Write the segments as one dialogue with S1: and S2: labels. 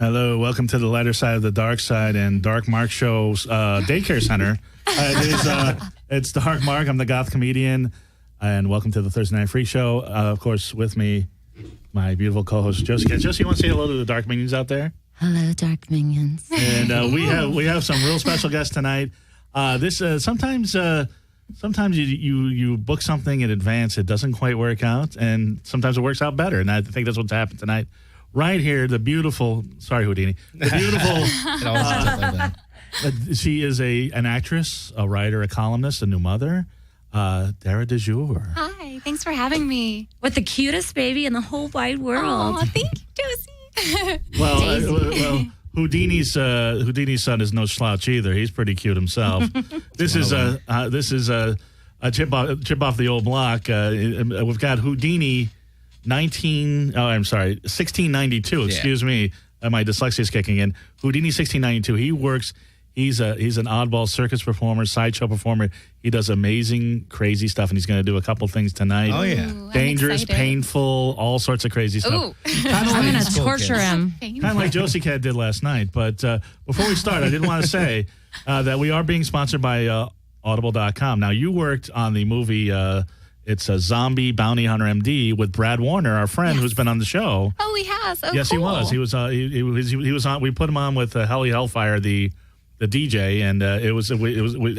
S1: Hello, welcome to the lighter side of the dark side and Dark Mark Show's daycare center. It's Dark Mark. I'm the goth comedian, and welcome to the Thursday Night Freak Show. Of course, with me, my beautiful co-host Josie. Josie, you want to say hello to the Dark Minions out there?
S2: Hello, Dark Minions.
S1: And we have some real special guests tonight. Sometimes you book something in advance, it doesn't quite work out, and sometimes it works out better. And I think that's what's happened tonight. Right here, the beautiful, sorry Houdini, the beautiful, she is an actress, a writer, a columnist, a new mother, Dara de Jour.
S3: Hi, thanks for having me.
S2: With the cutest baby in the whole wide world.
S3: Oh, thank you, Josie.
S1: Well, Houdini's son is no slouch either. He's pretty cute himself. This is a chip off the old block. We've got Houdini. 1692. Excuse me, my dyslexia is kicking in. Houdini 1692. He's an oddball circus performer, sideshow performer. He does amazing, crazy stuff, and he's going to do a couple things tonight.
S4: Oh yeah,
S1: dangerous, painful, all sorts of crazy stuff.
S2: I'm going to torture him.
S1: Kind of like Josie Cat did last night. But before we start, I did want to say that we are being sponsored by Audible.com. Now, you worked on the movie. It's a Zombie Bounty Hunter MD with Brad Warner, our friend who's been on the show.
S3: Oh, he has. Oh,
S1: yes,
S3: cool.
S1: He was. He was on. We put him on with Helly Hellfire, the DJ, and it was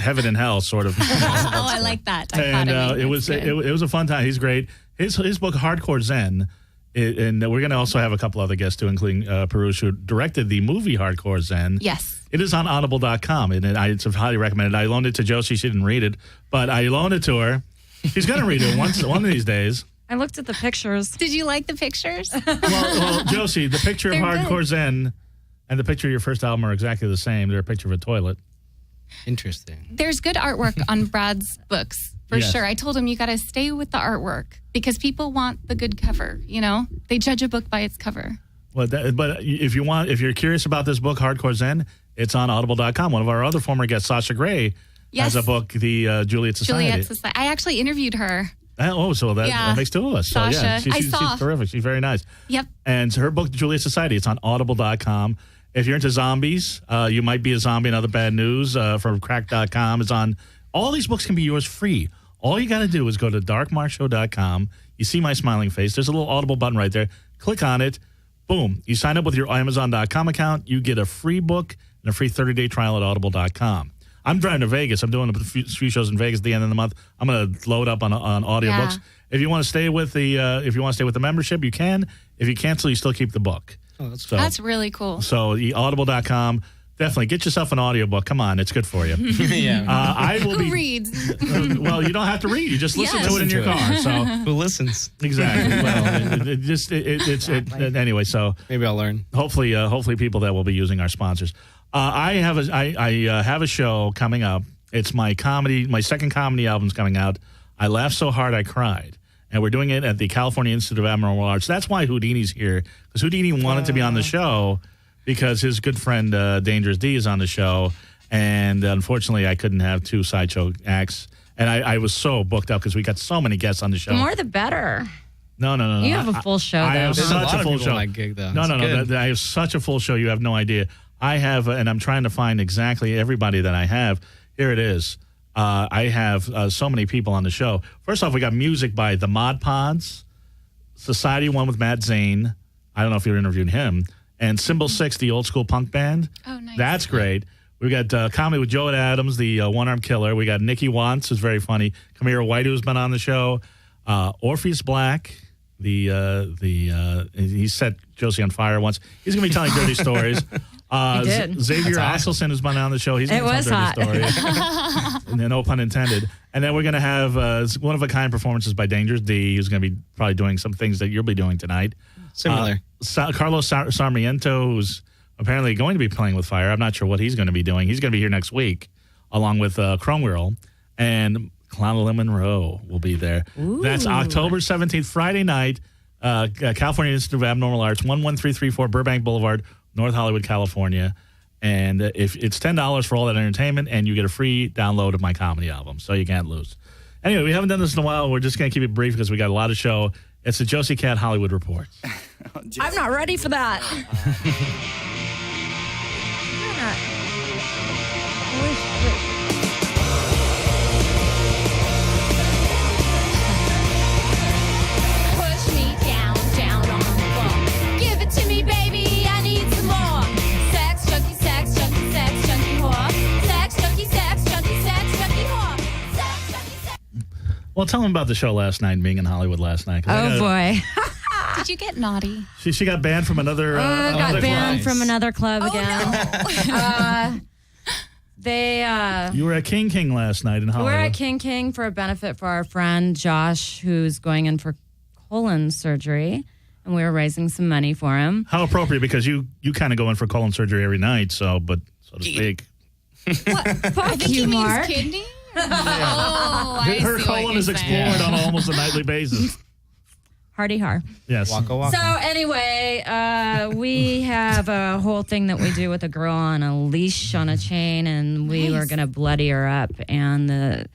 S1: heaven and hell sort of.
S3: I like that.
S1: It was a fun time. He's great. His book Hardcore Zen, and we're going to also have a couple other guests too, including Perush, who directed the movie Hardcore Zen.
S3: Yes.
S1: It is on Audible.com, and it's highly recommended. I loaned it to Josie. She didn't read it, but I loaned it to her. She's going to read it one of these days.
S2: I looked at the pictures.
S3: Did you like the pictures?
S1: Well, Josie, the picture of Hardcore Zen and the picture of your first album are exactly the same. They're a picture of a toilet.
S4: Interesting.
S3: There's good artwork on Brad's books, for sure. I told him you got to stay with the artwork because people want the good cover, you know? They judge a book by its cover.
S1: Well, but if you're curious about this book, Hardcore Zen, it's on Audible.com. One of our other former guests, Sasha Gray, has a book, the Juliet Society.
S3: I actually interviewed her.
S1: So that makes two of us.
S3: Sasha.
S1: So, yeah, she's terrific. She's very nice.
S3: Yep.
S1: And her book, Juliet Society, it's on Audible.com. If you're into zombies, you might be a zombie and other bad news from Crack.com. Is on. All these books can be yours free. All you got to do is go to darkmarkshow.com. You see my smiling face. There's a little Audible button right there. Click on it. Boom. You sign up with your Amazon.com account. You get a free book and a free 30-day trial at Audible.com. I'm driving to Vegas. I'm doing a few shows in Vegas at the end of the month. I'm going to load up on audiobooks. Yeah. If you want to stay with the membership, you can. If you cancel, you still keep the book.
S4: Oh, that's
S3: cool. That's really cool.
S1: So audible.com. Definitely get yourself an audiobook. Come on, it's good for you.
S4: Yeah.
S3: I will Who reads?
S1: Well, you don't have to read. You just listen to it in your car. So
S4: who listens?
S1: Exactly. Well, anyway. So
S4: maybe I'll learn.
S1: Hopefully, people that will be using our sponsors. I have a show coming up. It's my second comedy album's coming out. I Laughed So Hard I Cried. And we're doing it at the California Institute of Abnormal Arts. That's why Houdini's here, because Houdini wanted to be on the show because his good friend Dangerous D is on the show. And unfortunately, I couldn't have two sideshow acts. And I was so booked up because we got so many guests on the show.
S2: The more the better.
S1: No.
S2: You have a full show, though.
S1: I have such a full show.
S4: My gig, though.
S1: No. I have such a full show. You have no idea. I have, and I'm trying to find exactly everybody that I have. Here it is. I have so many people on the show. First off, we got music by the Mod Pods, Society One with Matt Zane. I don't know if you interviewed him. And Symbol 6, the old school punk band.
S3: Oh, nice.
S1: That's great. We got comedy with Joe Adams, the one-arm killer. We got Nikki Wantz, who's very funny. Kamira White, who's been on the show. Orpheus Black. He set Josie on fire once. He's going to be telling dirty stories. Xavier Axelson has been on the show. He's going to tell dirty stories. No pun intended. And then we're going to have one-of-a-kind performances by Dangerous D, who's going to be probably doing some things that you'll be doing tonight.
S4: Similar.
S1: Carlos Sarmiento, who's apparently going to be playing with fire. I'm not sure what he's going to be doing. He's going to be here next week, along with Chrome Girl. And Clown Monroe will be there.
S2: Ooh.
S1: That's October 17th, Friday night, California Institute of Abnormal Arts, 11334 Burbank Boulevard, North Hollywood, California. And if it's $10 for all that entertainment, and you get a free download of my comedy album, so you can't lose. Anyway, we haven't done this in a while. We're just going to keep it brief because we got a lot of show. It's the Josie Cat Hollywood Report.
S2: I'm not ready for that.
S1: Well, tell them about the show last night, being in Hollywood last night.
S2: Oh, boy.
S3: Did you get naughty?
S1: She got banned from another.
S2: Got banned from another club
S3: Oh,
S2: again.
S1: You were at King last night in Hollywood.
S2: We're at King for a benefit for our friend Josh, who's going in for colon surgery, and we were raising some money for him.
S1: How appropriate, because you kind of go in for colon surgery every night, so to speak.
S3: What? I think
S2: you,
S3: he
S2: Mark.
S3: means kidney. Oh, I
S1: Her
S3: see what
S1: colon
S3: you're
S1: is
S3: saying.
S1: explored on almost a nightly basis.
S2: Hardy har.
S1: Yes.
S4: Waka.
S2: So anyway, we have a whole thing that we do with a girl on a leash on a chain, and we were going to bloody her up. And the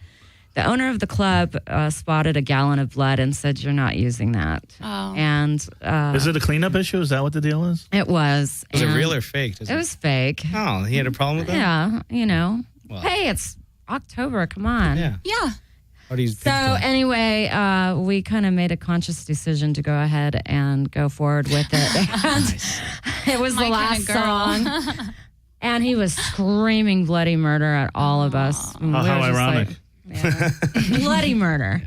S2: owner of the club spotted a gallon of blood and said, "You're not using that."
S3: Oh.
S2: And
S1: Is it a cleanup issue? Is that what the deal is?
S2: it was.
S4: Was it
S2: and
S4: real or fake?
S2: It was fake.
S4: Oh, he had a problem with that?
S2: Yeah,
S4: Well.
S2: Hey, it's October. Come on.
S4: Yeah.
S3: Yeah.
S4: What do you
S2: So anyway, we kind of made a conscious decision to go ahead and go forward with it. And it was
S3: My
S2: the last
S3: kinda
S2: song. And he was screaming bloody murder at all of us. And
S1: How
S2: we were just
S1: ironic.
S2: bloody murder.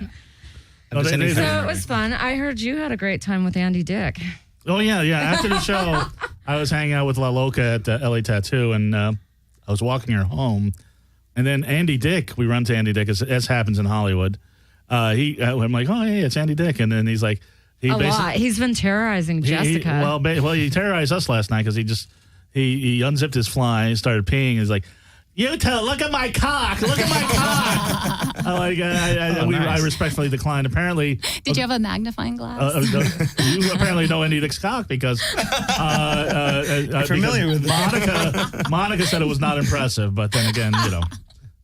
S1: Oh, they- they-
S2: So it was fun. I heard you had a great time with Andy Dick.
S1: Oh, yeah. After the show, I was hanging out with La Loca at LA Tattoo, and I was walking her home. And then Andy Dick, we run to Andy Dick, as happens in Hollywood. I'm like, oh, hey, it's Andy Dick. And then he's like,
S2: A lot. He's been terrorizing Jessica.
S1: He terrorized us last night because he unzipped his fly and started peeing. He's like, look at my cock. Look at my cock. I respectfully declined. Apparently.
S3: Did you have a magnifying glass?
S1: You apparently know Andy Dick's cock because
S4: familiar with
S1: it. Monica said it was not impressive, but then again,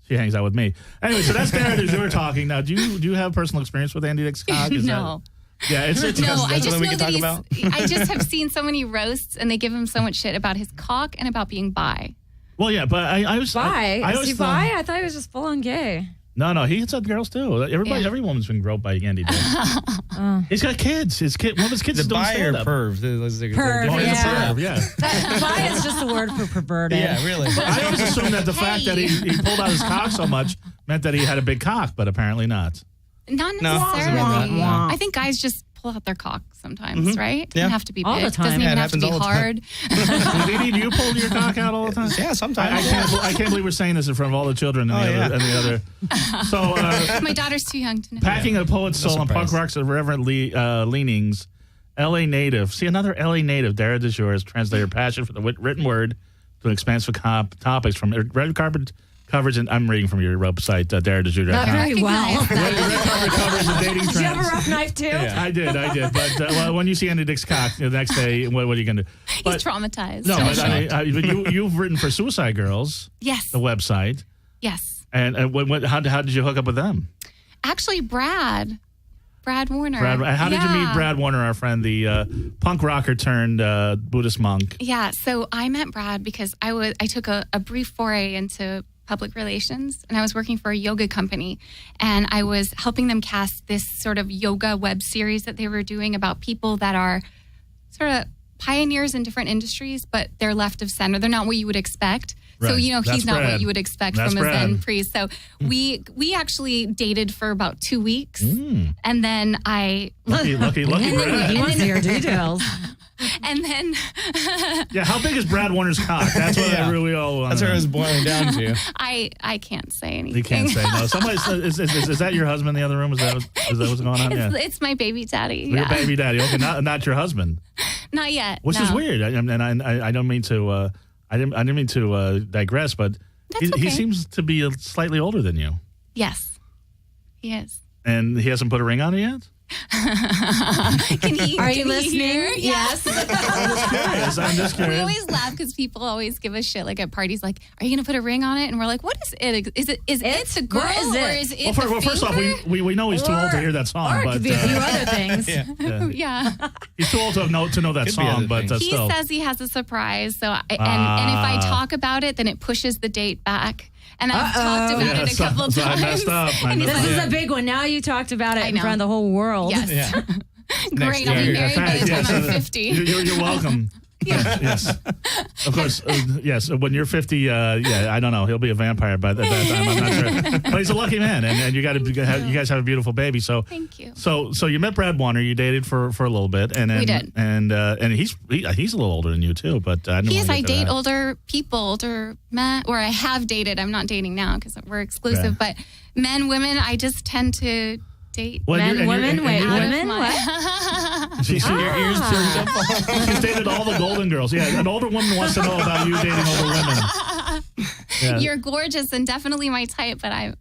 S1: she hangs out with me. Anyway, so that's Darren as you were talking. Now, do you have personal experience with Andy Dick's cock?
S3: No.
S1: Yeah, it's
S3: No, I just
S4: something we
S3: know
S4: can
S3: that
S4: talk about?
S3: I just have seen so many roasts, and they give him so much shit about his cock and about being bi.
S1: Well, yeah, but I was
S2: Bi?
S1: I
S2: Is
S1: always
S2: he
S1: thought-
S2: bi? I thought he was just full on gay.
S1: No, he hits up girls too. Every woman's been groped by Andy Dick. He's got kids. One of his kids
S4: The
S1: is doing
S4: bi or
S1: stand-up.
S4: perv?
S2: Perv,
S1: Oh, he's a
S2: yeah.
S1: perv, yeah.
S2: Bi is just a word for perverted.
S4: Yeah, really.
S1: I always assumed that the fact that he pulled out his cock so much meant that he had a big cock, but apparently not.
S3: Not
S4: No,
S3: necessarily.
S4: doesn't mean that, no.
S3: I think guys just pull out their cock sometimes, right?
S4: Yeah.
S3: Doesn't have to be
S2: All
S3: big.
S2: the time.
S3: Doesn't
S2: Yeah,
S3: even
S4: it
S3: have to be
S4: happens all the time.
S3: hard.
S1: Did you pull your cock out all the time?
S4: Yeah, sometimes.
S1: I can't believe we're saying this in front of all the children and, and the other. So,
S3: My daughter's too young to know.
S1: packing a poet's soul and punk
S4: surprise.
S1: rock's irreverent leanings, L.A. native. See, another L.A. native, Dara de Jour, has translated her passion for the written word to expansive topics from red carpet coverage, and I'm reading from your website, DaraDeJour.com.
S2: Not very well.
S1: Red carpet coverage and dating
S2: Did you have a
S1: trends.
S2: rough night too?
S1: I did. But when you see Andy Dick's cock the next day, what are you going to do?
S3: He's traumatized.
S1: No, but you've written for Suicide Girls,
S3: Yes.
S1: the website.
S3: Yes.
S1: And how did you hook up with them?
S3: Actually, Brad Warner.
S1: How did you meet
S3: Yeah.
S1: Brad Warner, our friend, the punk rocker turned Buddhist monk?
S3: Yeah, so I met Brad because I took a brief foray into public relations, and I was working for a yoga company, and I was helping them cast this sort of yoga web series that they were doing about people that are sort of pioneers in different industries, but they're left of center. They're not what you would expect. So,
S1: Right.
S3: he's
S1: That's
S3: not
S1: Brad.
S3: what you would expect
S1: That's
S3: from a Zen
S1: Brad.
S3: priest. So we actually dated for about 2 weeks, and then
S1: Lucky
S2: He
S1: Brad.
S2: wants to hear details.
S3: and then
S1: Yeah, how big is Brad Warner's cock? That's what I really all want.
S4: That's where it was boiling down to.
S3: I can't say anything.
S1: You can't say no. Somebody is that your husband in the other room? Is that what's going on? Yeah.
S3: It's my baby daddy.
S1: Your
S3: Yeah.
S1: baby daddy. Okay, not your husband.
S3: Not yet.
S1: Which
S3: no.
S1: is weird. I don't mean to. I didn't mean to digress, but
S3: That's
S1: he
S3: okay.
S1: seems to be slightly older than you,
S3: Yes, he is.
S1: and he hasn't put a ring on it yet.
S3: Can he?
S2: Are
S3: can
S2: you
S3: he
S2: listening?
S3: hear?
S2: Yes.
S1: Yes, I'm just
S3: We
S1: curious.
S3: always laugh because people always give us shit like at parties, like, "Are you gonna put a ring on it?" And we're like, "What is it? Is it a girl
S2: what is
S3: or
S2: it?
S3: is it?"
S1: Well, first off, we know he's too old to hear that song,
S2: Or it
S1: but
S2: could be a few other things.
S1: yeah.
S3: yeah.
S1: He's too old to know that
S4: Could be
S1: song.
S4: other
S1: But
S4: things.
S3: He
S1: still,
S3: says he has a surprise. So and if I talk about it, then it pushes the date back. And I've talked about
S1: Yeah,
S3: it a couple
S1: so I
S3: times.
S1: messed up.
S3: And he's
S2: This
S3: like,
S2: is a big one. Now you talked about it
S3: I
S2: in
S3: know.
S2: front of the whole world.
S3: yes.
S4: Yeah.
S3: Great. I'll
S1: Yeah,
S3: be
S1: you're-
S3: married by the time
S1: yes,
S3: I'm 50.
S1: You're welcome. Yes. Of course, yes. When you're 50, I don't know. He'll be a vampire by that time. I'm not sure. But he's a lucky man, and you guys have a beautiful baby. So
S3: Thank you.
S1: So you met Brad Warner. You dated for a little bit, and then,
S3: We did.
S1: And he's a little older than you too. But I didn't
S3: Yes,
S1: wanna
S3: I
S1: get to
S3: date
S1: that.
S3: older people, older men, or I have dated. I'm not dating now because we're exclusive.
S1: Right.
S3: But men, women, I just tend to date.
S1: Well,
S2: Men, women, wait,
S3: out of
S2: women,
S3: my-
S2: what?
S1: She's dated all the Golden Girls. Yeah, an older woman wants to know about you dating older women. Yeah.
S3: You're gorgeous and definitely my type, but I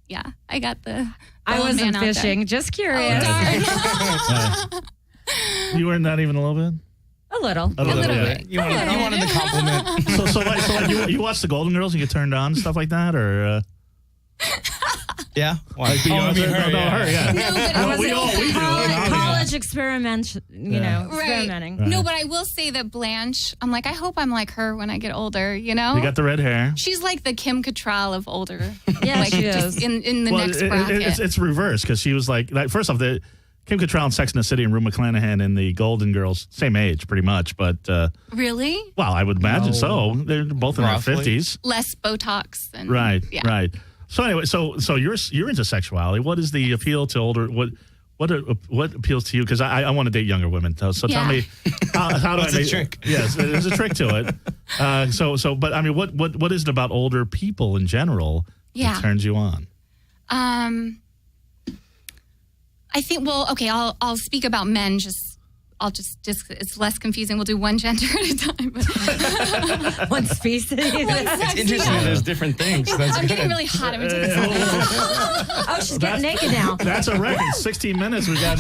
S3: got the.
S2: I
S3: old
S2: wasn't
S3: man out there.
S2: fishing, just curious.
S1: You weren't that even a little bit.
S2: A little.
S1: A little
S3: little
S1: bit.
S3: bit.
S4: You wanted the compliment.
S1: So like you watch the Golden Girls and get turned on and stuff like that, or
S4: Yeah. Why?
S1: like,
S4: I mean,
S1: her, yeah.
S3: No, but
S1: Well,
S3: I
S1: we do.
S2: College experiment, experimenting.
S1: Right.
S3: No, but I will say that Blanche, I'm like, I hope I'm like her when I get older, you know?
S1: You got the red hair.
S3: She's like the Kim Cattrall of older.
S2: Yeah,
S3: like
S2: she
S3: just
S2: is.
S3: in the next bracket.
S1: It's reversed because she was like first off, the Kim Cattrall in Sex and the City and Rue McClanahan in the Golden Girls, same age pretty much, but
S3: Really?
S1: well, I would imagine
S4: No.
S1: so. They're both in
S4: Roughly.
S1: their 50s.
S3: Less Botox. And,
S1: Right,
S3: yeah.
S1: right. So anyway, so you're into sexuality. What is the appeal to older? What appeals to you? Because I want to date younger women. So tell
S3: Yeah.
S1: me how do
S4: What's
S1: I
S4: the
S1: make,
S4: trick?
S1: Yes, there's a trick to it. But I mean, what is it about older people in general
S3: Yeah.
S1: that turns you on?
S3: I think, well, okay, I'll speak about men I'll just it's less confusing. We'll do one gender at a time.
S2: One species.
S4: It's interesting that there's different things. That's
S3: I'm
S4: good.
S3: getting really hot. I'm gonna take a
S2: Oh, she's getting naked now.
S1: That's a record. 16 minutes we got.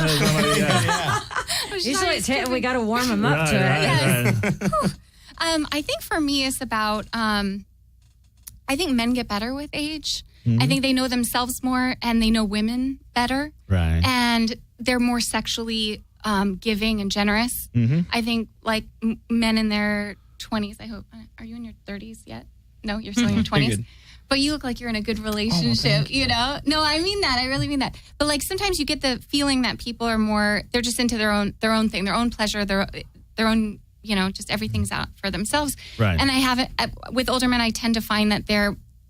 S2: Usually we got to warm them up to it.
S1: Right.
S3: I think for me, it's about. I think men get better with age.
S1: Mm-hmm.
S3: I think they know themselves more and they know women better,
S1: Right.
S3: and they're more sexually giving and generous.
S1: Mm-hmm.
S3: I think like men in their 20s. I hope. Are you in your 30s yet? No, you're still in your 20s.
S4: good.
S3: But you look like you're in a good relationship, you know? No, I mean that. I really mean that. But like sometimes you get the feeling that people are more, they're just into their own thing, their own pleasure, their own, you know, just everything's out for themselves.
S1: Right.
S3: And I have it with older men, I tend to find that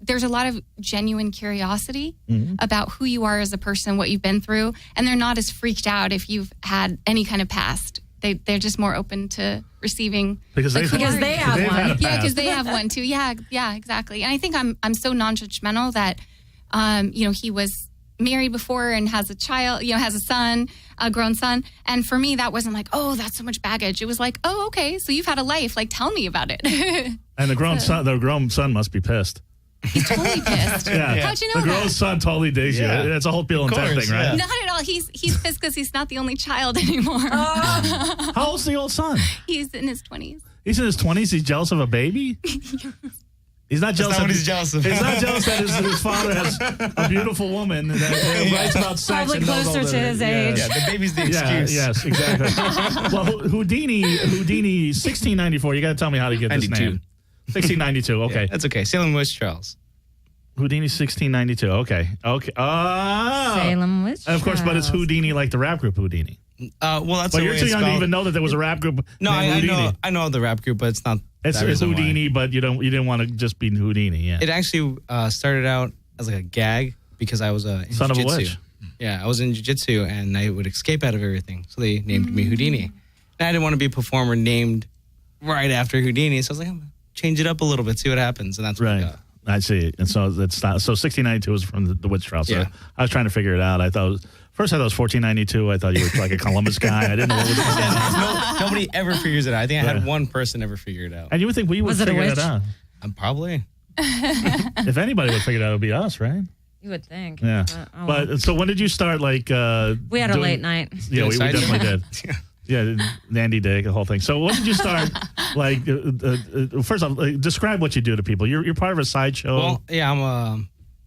S3: there's a lot of genuine curiosity about who you are as a person, what you've been through, and they're not as freaked out if you've had any kind of past. They're just more open to receiving
S1: Because they
S3: who are you?
S2: they have
S1: they've
S2: one.
S1: had a
S3: Yeah,
S1: past.
S3: because they have one too. Yeah, exactly. And I think I'm so non-judgmental that, you know, he was married before and has a child, you know, has a son, a grown son. And for me, that wasn't like, oh, that's so much baggage. It was like, oh, okay, so you've had a life. Like, tell me about it.
S1: And the grown son must be pissed.
S3: He's totally pissed.
S1: Yeah.
S3: How'd you know
S1: The grown
S3: that?
S1: son totally digs
S4: Yeah.
S1: you. It's a whole Bill and
S4: Of
S1: Ted
S4: course,
S1: thing, right?
S4: yeah.
S3: Not at all. He's pissed because he's not the only child anymore.
S1: How old's the old son?
S3: He's in his 20s.
S1: He's in his 20s. He's jealous of a baby? He's not jealous.
S4: not what he's jealous of.
S1: He's not jealous that his father has a beautiful woman that writes about sex.
S2: Probably
S1: and knows all
S2: closer to his age.
S4: Yeah, the baby's the
S1: Yeah,
S4: excuse.
S1: yes, exactly. Well, Houdini, 1694. You got to tell me how to get this
S4: 92.
S1: name. 1692. Okay.
S4: That's okay. Salem Witch Trials.
S1: Houdini, 1692. Okay.
S2: Salem Witch
S1: And of course, but it's
S2: Trials.
S1: Houdini like the rap group Houdini.
S4: Well, that's
S1: But
S4: the
S1: you're
S4: way
S1: too
S4: it's
S1: young to
S4: spelled.
S1: even know that there was a rap group
S4: No,
S1: named
S4: I
S1: Houdini.
S4: know the rap group, but it's not.
S1: It's
S4: that reason why.
S1: Houdini, but you didn't want to just be Houdini. Yeah.
S4: It actually started out as like a gag because I was in
S1: Son of a
S4: jiu-jitsu.
S1: witch.
S4: Yeah, I was in jiu-jitsu and I would escape out of everything. So they named me Houdini. And I didn't want to be a performer named right after Houdini. So I was like, I'm going to change it up a little bit, see what happens. And that's what I
S1: Right.
S4: got.
S1: I see. And so it's not. So 1692 was from the witch trial. So
S4: Yeah.
S1: I was trying to figure it out. I thought first I thought it was 1492. I thought you were like a Columbus guy. I didn't know what was going on.
S4: Nobody ever figures it out. I think I
S1: Right.
S4: had one person ever figure it out.
S1: And you would think we would
S2: Was it a
S1: figure it
S2: witch?
S1: out.
S4: Probably.
S1: If anybody would figure it out, it would be us, right?
S2: You would think.
S1: Yeah.
S2: Oh, well.
S1: But so when did you start? Like
S2: We had a
S1: doing-
S2: late night.
S1: Yeah, we
S4: Doing
S1: definitely
S4: sideshow?
S1: did. Yeah, Nandy Dick, the whole thing. So when did you start? Like, first off, describe what you do to people. You're part of a sideshow.
S4: Well, yeah,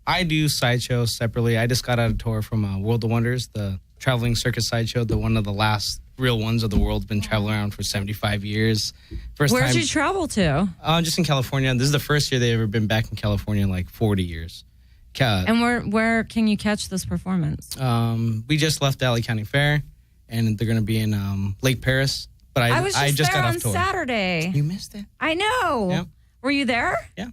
S4: I do sideshows separately. I just got out of tour from World of Wonders, the traveling circus sideshow, one of the last real ones of the world. Been traveling around for 75 years. First
S2: Where'd
S4: time,
S2: you travel to?
S4: just in California. This is the first year they've ever been back in California in like 40 years.
S2: And where can you catch this performance?
S4: We just left the LA County Fair, and they're going to be in Lake Paris But
S2: I was just there
S4: got
S2: on
S4: off tour.
S2: Saturday.
S4: You missed it.
S2: I know.
S4: Yep.
S2: Were you there?
S4: Yeah.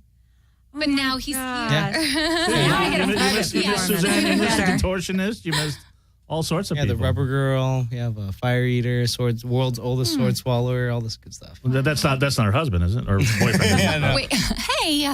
S3: But now he's here.
S2: Now I get a
S1: You
S2: private
S1: missed Suzanne,
S2: performance.
S1: you missed the
S2: Better.
S1: contortionist, you missed all sorts of
S4: Yeah,
S1: people.
S4: the rubber girl. You have a fire eater, world's oldest sword swallower, all this good stuff.
S1: That's not her husband, is it? Or boyfriend?
S4: Yeah, no.
S3: Wait, hey.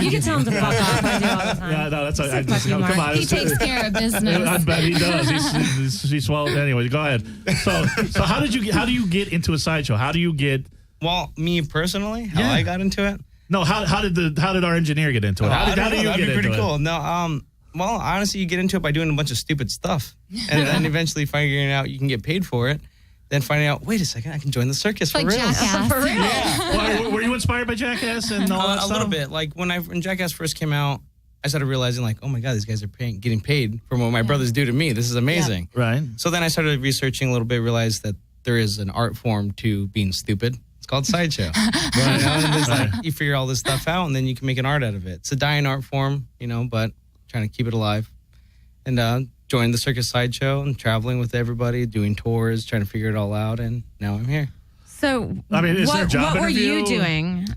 S2: You can tell him to fuck off. I do all the time.
S1: Yeah, no, that's I
S2: fuck
S1: just,
S2: you,
S1: come
S2: Mark.
S1: on.
S3: He takes care of business.
S1: I bet he does. He swallowed. Anyway, go ahead. So how do you get into a sideshow? How do you get?
S4: Well, me personally, how I got into it.
S1: No, how did our engineer get into it? How do you
S4: That'd
S1: get
S4: be
S1: into
S4: pretty
S1: it?
S4: cool. No, well, honestly, you get into it by doing a bunch of stupid stuff, and then eventually figuring out you can get paid for it. Then finding out, wait a second, I can join the circus for
S3: Like
S4: real.
S3: Jackass.
S2: For real.
S1: Well, were you inspired by Jackass and all that
S4: A
S1: stuff?
S4: little bit. Like when Jackass first came out, I started realizing, like, oh my god, these guys are getting paid for what my brothers do to me. This is amazing.
S1: Right.
S4: So then I started researching a little bit, realized that there is an art form to being stupid. It's called sideshow. And there's like, you figure all this stuff out, and then you can make an art out of it. It's a dying art form, but trying to keep it alive. And joined the circus sideshow and traveling with everybody, doing tours, trying to figure it all out, and now I'm here.
S2: So,
S1: I mean, is there a job
S2: what were you
S1: interview?
S2: doing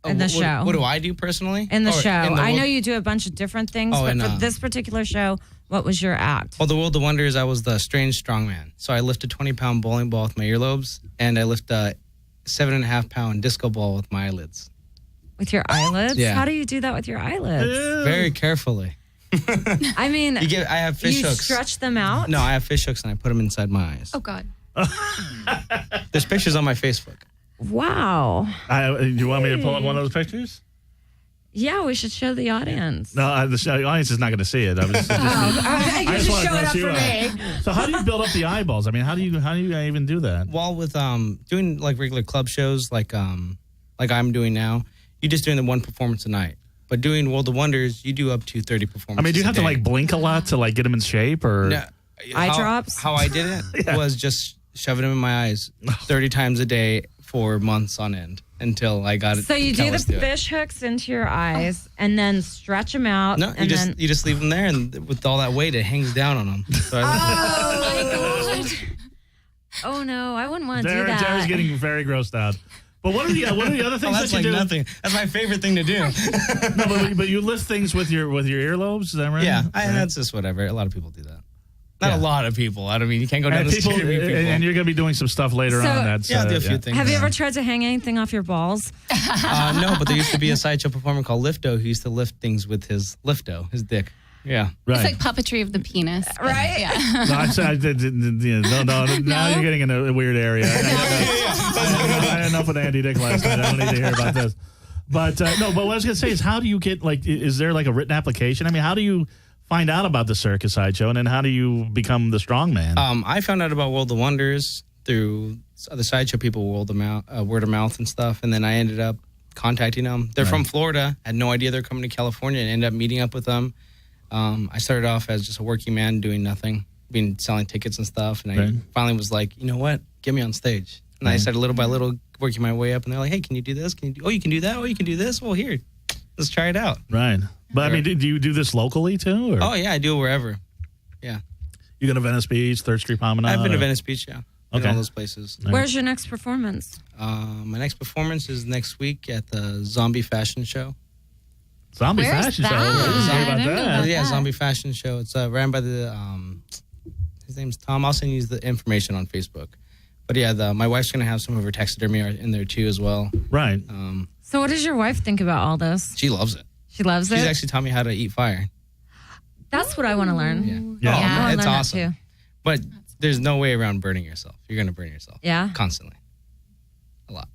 S2: in the show?
S4: What do I do personally?
S2: In the
S4: Or
S2: show. I know
S4: World-
S2: you do a bunch of different things,
S4: Oh,
S2: but
S4: and,
S2: for this particular show, what was your act?
S4: Well, the World of Wonders, I was the strange strongman. So I lift a 20-pound bowling ball with my earlobes, and I lift a 7.5-pound disco ball with my eyelids.
S2: With your eyelids?
S4: Yeah.
S2: How do you do that with your eyelids?
S4: Very carefully.
S2: I mean,
S4: I have fish
S2: you
S4: hooks.
S2: stretch them out?
S4: No, I have fish hooks, and I put them inside my eyes.
S3: Oh, God.
S4: There's pictures on my Facebook.
S2: Wow.
S1: You want me to pull up one of those pictures?
S2: Yeah, we should show the audience.
S1: No, the audience is not going to see it. I just
S2: just
S1: wanna
S2: show it
S1: gross
S2: up
S1: you
S2: for
S1: out.
S2: me.
S1: So how do you build up the eyeballs? I mean, how do you even do that?
S4: While with doing like regular club shows, like I'm doing now, you're just doing the one performance a night. But doing World of Wonders, you do up to 30 performances.
S1: I mean, do you have
S4: a
S1: to
S4: day.
S1: like blink a lot to like get them in shape, or?
S4: No,
S2: Eye drops?
S4: How I did it was just shoving them in my eyes 30 times a day for months on end until I got it.
S2: So you do the
S4: callous to it.
S2: fish hooks into your eyes and then stretch them out.
S4: No,
S2: and then
S4: you just leave them there, and with all that weight, it hangs down on them. So
S3: Oh, my God.
S2: oh no, I wouldn't want to do that.
S1: Jared's getting very grossed out. But what are the other things
S4: that's
S1: that you
S4: like
S1: do?
S4: nothing. That's my favorite thing to do.
S1: No, but you lift things with your earlobes. Is that right?
S4: Yeah,
S1: Right.
S4: that's just whatever. A lot of people do that. Not
S1: Yeah.
S4: a lot of people. I don't mean you can't go down
S1: And
S4: the
S1: people,
S4: street and meet people.
S1: and you're going to be doing some stuff later
S2: So-
S1: on. That's
S4: yeah, I'll do a few
S1: yeah.
S4: things.
S2: Have you ever tried to hang anything off your balls?
S4: No, but there used to be a sideshow performer called Lifto who used to lift things with his lifto, his dick. Yeah.
S1: Right.
S3: It's like puppetry of the penis. but-
S2: Right?
S3: Yeah.
S1: No, I no, now you're getting in a weird area. I had enough with Andy Dick last night. I don't need to hear about this. But no, but what I was going to say is, how do you get, like, is there like a written application? I mean, how do you find out about the circus sideshow, and then how do you become the strongman?
S4: I found out about World of Wonders through other sideshow people, word of mouth and stuff, and then I ended up contacting them. They're from Florida. Had no idea they're coming to California, and ended up meeting up with them. I started off as just a working man doing nothing, selling tickets and stuff, and I finally was like, you know what, get me on stage. And I started little by little working my way up, and they're like, hey, can you do this? You can do that? Oh, you can do this? Well, here, let's try it out.
S1: Right. But I mean, do you do this locally too? Or?
S4: Oh, yeah, I do it wherever. Yeah.
S1: You go to Venice Beach, 3rd Street Promenade?
S4: I've been to
S1: or-
S4: Venice Beach, yeah. Been
S1: Okay.
S4: all those places.
S2: Where's your next performance?
S4: My next performance is next week at the Zombie Fashion Show.
S1: Zombie
S3: Where's
S1: fashion
S3: that?
S1: show. I didn't hear
S3: I
S1: about
S3: didn't know
S1: that.
S3: about
S4: Yeah,
S3: that.
S4: Zombie Fashion Show. It's ran by the his name's Tom. I'll send you the information on Facebook. But yeah, my wife's gonna have some of her taxidermy art in there too as well.
S1: Right.
S2: So what does your wife think about all this?
S4: She loves it.
S2: She loves
S4: She's
S2: it?
S4: actually taught me how to eat fire.
S2: That's what I want to learn.
S1: Yeah.
S2: I
S3: Yeah.
S2: wanna
S4: It's
S2: learn that
S4: awesome.
S2: too.
S4: But there's no way around burning yourself. You're gonna burn yourself.
S2: Yeah?
S4: Constantly. A lot.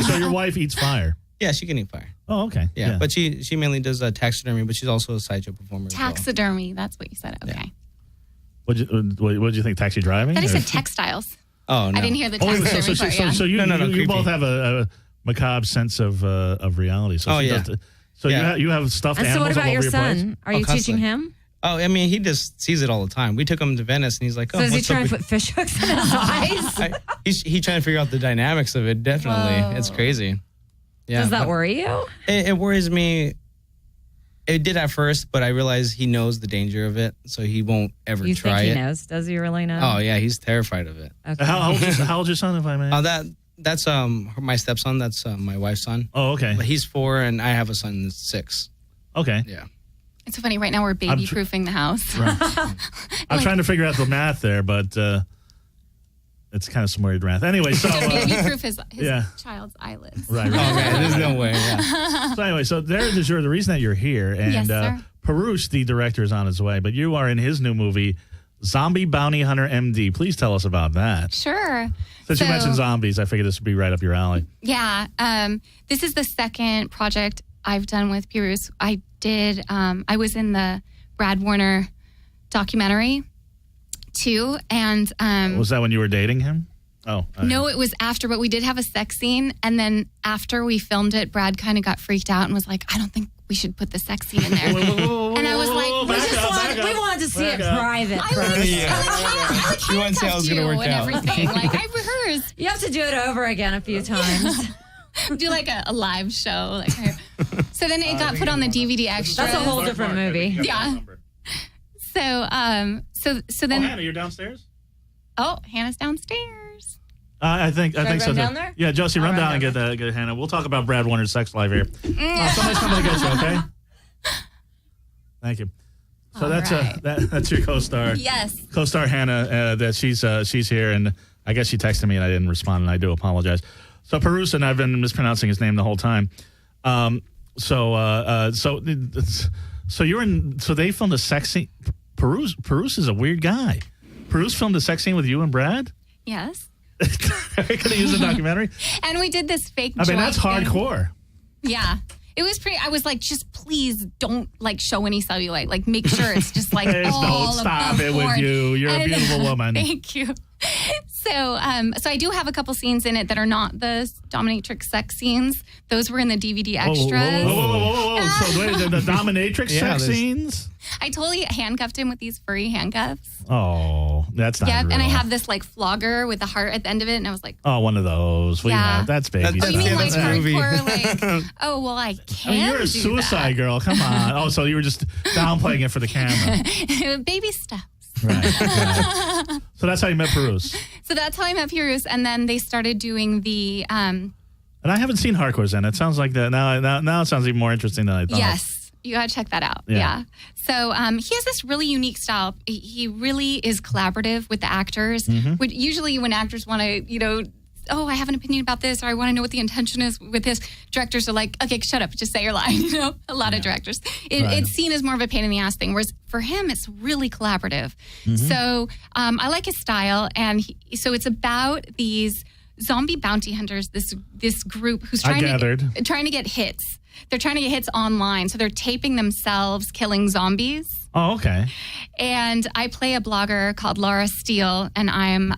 S1: So your wife eats fire.
S4: Yeah, she can eat fire.
S1: Oh, okay.
S4: Yeah. But she mainly does taxidermy, but she's also a sideshow performer. as well.
S3: Taxidermy. That's what you said. Okay.
S1: What'd you think? Taxi driving?
S3: Then he
S1: Or-
S3: said textiles.
S4: Oh no.
S3: I didn't hear the
S1: Oh, wait,
S3: taxidermy part. Yeah.
S1: so you,
S4: No,
S1: you
S4: creepy.
S1: both have a macabre sense of reality. So
S4: Oh,
S1: she
S4: yeah.
S1: does- so
S4: Yeah.
S1: you have stuffed
S2: And so
S1: animals
S2: what about
S1: all over
S2: your
S1: your place?
S2: son? Are
S4: Oh,
S2: you teaching
S4: constantly.
S2: him?
S4: Oh, I mean, he just sees it all the time. We took him to Venice, and he's like, "Oh,
S2: So is he
S4: what's up
S2: trying to
S4: with-"
S2: put fish hooks in his eyes?
S4: He's trying to figure out the dynamics of it. Definitely,
S3: Whoa.
S4: it's crazy. Yeah,
S2: Does that
S4: but
S2: worry you?
S4: It worries me. It did at first, but I realized he knows the danger of it, so he won't ever
S2: You
S4: try
S2: think
S4: it.
S2: he knows? Does he really know?
S4: Oh yeah, he's terrified of it.
S2: Okay.
S1: How old's your son, if I may?
S4: That's my stepson. That's my wife's son.
S1: Oh, okay.
S4: But he's 4, and I have a son that's 6.
S1: Okay.
S4: Yeah.
S3: It's so funny. Right now we're baby-proofing the house.
S1: Right. I'm trying to figure out the math there, but it's kind of some weird math. Anyway, so
S3: baby-proof his child's eyelids.
S1: Right.
S4: Oh man, there's no way. Yeah.
S1: So anyway, so there's the reason that you're here, and
S3: Yes, sir.
S1: Parouche, the director, is on his way, but you are in his new movie, Zombie Bounty Hunter MD. Please tell us about that.
S3: Sure.
S1: Since you mentioned zombies, I figured this would be right up your alley.
S3: Yeah. This is the second project I've done with Parouche. I was in the Brad Warner documentary too. And
S1: was that when you were dating him? Oh.
S3: No, it was after, but we did have a sex scene. And then after we filmed it, Brad kind of got freaked out and was like, I don't think we should put the sex scene in there. And I was like,
S2: we wanted to see it private
S3: I
S2: first.
S4: You want to see how it's going to work
S3: and
S4: out.
S3: everything. Like I rehearsed.
S2: You have to do it over again a few times.
S3: Do like a live show. So then it got put on the DVD extra.
S2: That's a whole different movie.
S3: Yeah. So then.
S1: Hannah, you're downstairs?
S3: Oh, Hannah's downstairs.
S1: I think
S2: Should I
S1: so.
S2: run down there?
S1: Yeah, Josie, run down and get Hannah. We'll talk about Brad Warner's sex life here. Somebody's coming to get you, okay? Thank you. So that's your co-star.
S3: Yes.
S1: Co-star Hannah. That she's here, and I guess she texted me and I didn't respond, and I do apologize. So Parouche, and I've been mispronouncing his name the whole time. So you're in. So they filmed a sex scene. Parouche is a weird guy. Parouche filmed a sex scene with you and Brad.
S3: Yes.
S1: Are you going to use a documentary?
S3: And we did this fake.
S1: I mean, that's hardcore.
S3: Yeah. It was pretty. I was like, just please don't show any cellulite. Like, make sure it's just like all
S1: don't stop
S3: above
S1: it with
S3: board.
S1: you. You're a beautiful woman.
S3: Thank you. So I do have a couple scenes in it that are not the dominatrix sex scenes. Those were in the DVD extras.
S1: Whoa. So wait, the dominatrix sex scenes?
S3: I totally handcuffed him with these furry handcuffs.
S1: Oh, that's not real.
S3: And I have this flogger with a heart at the end of it, and I was like,
S1: oh, one of those. That's baby
S3: oh, you mean
S1: stuff.
S3: hardcore? Oh, well, I can't.
S1: You're a suicide girl. Come on. Oh, so you were just downplaying it for the camera.
S3: Baby steps.
S1: Right. So that's how you met Parouche.
S3: So that's how I met Parouche, and then they started doing the.
S1: And I haven't seen Hardcore Zen. It sounds like that now. It sounds even more interesting than I thought.
S3: Yes, you gotta check that out. Yeah. So he has this really unique style. He really is collaborative with the actors. Which usually when actors want to, oh, I have an opinion about this, or I want to know what the intention is with this. Directors are like, okay, shut up, just say your line. A lot of directors. It's seen as more of a pain in the ass thing, whereas for him, it's really collaborative. So I like his style, and so it's about these zombie bounty hunters. This group who's trying to get hits. They're trying to get hits online, so they're taping themselves killing zombies.
S1: Oh, okay.
S3: And I play a blogger called Laura Steele, and I'm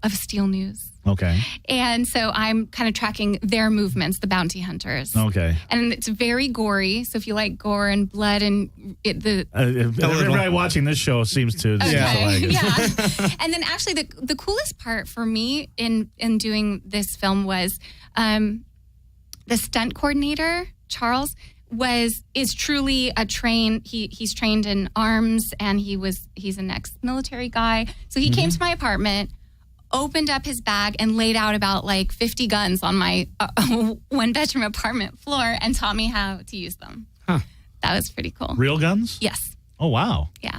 S3: of Steele News.
S1: Okay.
S3: And so I'm kind of tracking their movements, the bounty hunters.
S1: Okay.
S3: And it's very gory. So if you like gore and blood and
S1: everybody watching this show seems to like it.
S3: Yeah. And then actually the coolest part for me in doing this film was the stunt coordinator, Charles, is truly he's trained in arms, and he's an ex-military guy. So he came to my apartment, opened up his bag, and laid out about 50 guns on my one-bedroom apartment floor and taught me how to use them. Huh. That was pretty cool.
S1: Real guns?
S3: Yes.
S1: Oh, wow.
S3: Yeah.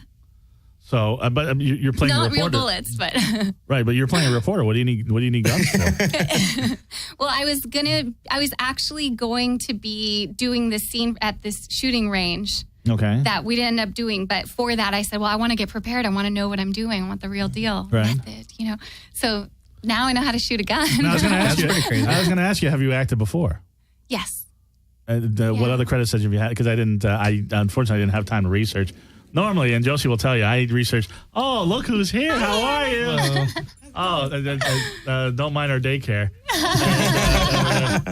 S1: So, but you're playing a reporter.
S3: Not real bullets, but
S1: right. But you're playing a reporter. What do you need guns for?
S3: Well, I was actually going to be doing this scene at this shooting range.
S1: Okay.
S3: That we didn't end up doing, but for that, I said, well, I want to get prepared. I want to know what I'm doing. I want the real deal method. So now I know how to shoot a gun.
S1: I was going to ask you, have you acted before?
S3: Yes.
S1: What other credits have you had? Because I unfortunately didn't have time to research. Normally, and Josie will tell you, I researched, oh, look who's here. How are you? Don't mind our daycare.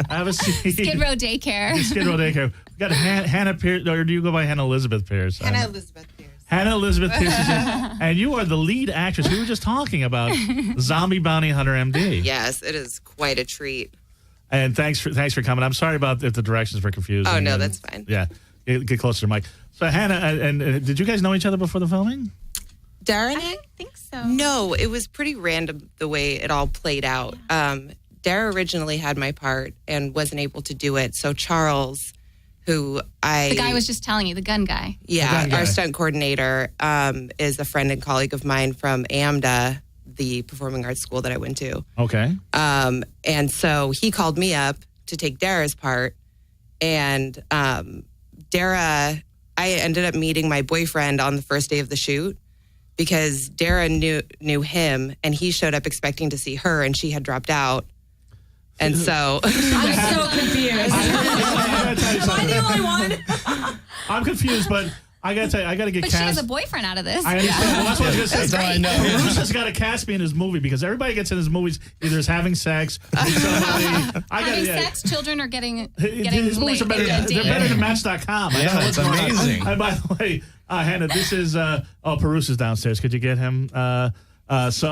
S1: Have a seat.
S3: Skidrow Daycare.
S1: Skidrow Daycare. We got Hannah Pierce, or do you go by Hannah Elizabeth Pierce?
S5: Hannah Elizabeth Pierce.
S1: Hannah Elizabeth Pierce is in, and you are the lead actress. We were just talking about Zombie Bounty Hunter MD.
S5: Yes, it is quite a treat.
S1: And thanks for coming. I'm sorry about if the directions were confusing.
S5: Oh, no, that's fine.
S1: Yeah. Get closer to the mic. So Hannah, and did you guys know each other before the filming?
S5: Darren?
S3: I think so.
S5: No, it was pretty random the way it all played out. Dara originally had my part and wasn't able to do it. So Charles, the guy
S3: was just telling you, the gun guy.
S5: Yeah,
S1: gun guy.
S5: our stunt coordinator is a friend and colleague of mine from AMDA, the performing arts school that I went to.
S1: Okay.
S5: And so he called me up to take Dara's part. And Dara, I ended up meeting my boyfriend on the first day of the shoot because Dara knew him, and he showed up expecting to see her, and she had dropped out. And so
S2: I'm so confused.
S1: I gotta tell you
S2: Am I the
S1: something.
S2: only one?
S1: I'm confused, but I gotta tell you, I gotta get
S3: But she
S1: cast.
S3: has a boyfriend out of this.
S1: I understand. Well, that's what I was gonna say.
S4: That's all I know.
S1: Bruce has got to cast me in his movie because everybody gets in his movies either is having sex with somebody.
S3: Having sex, children are getting
S1: His movies
S3: late.
S1: are better. They're better than Match.com.
S4: Yeah, it's amazing.
S1: And by the way, Hannah, this is Perusa is downstairs. Could you get him? So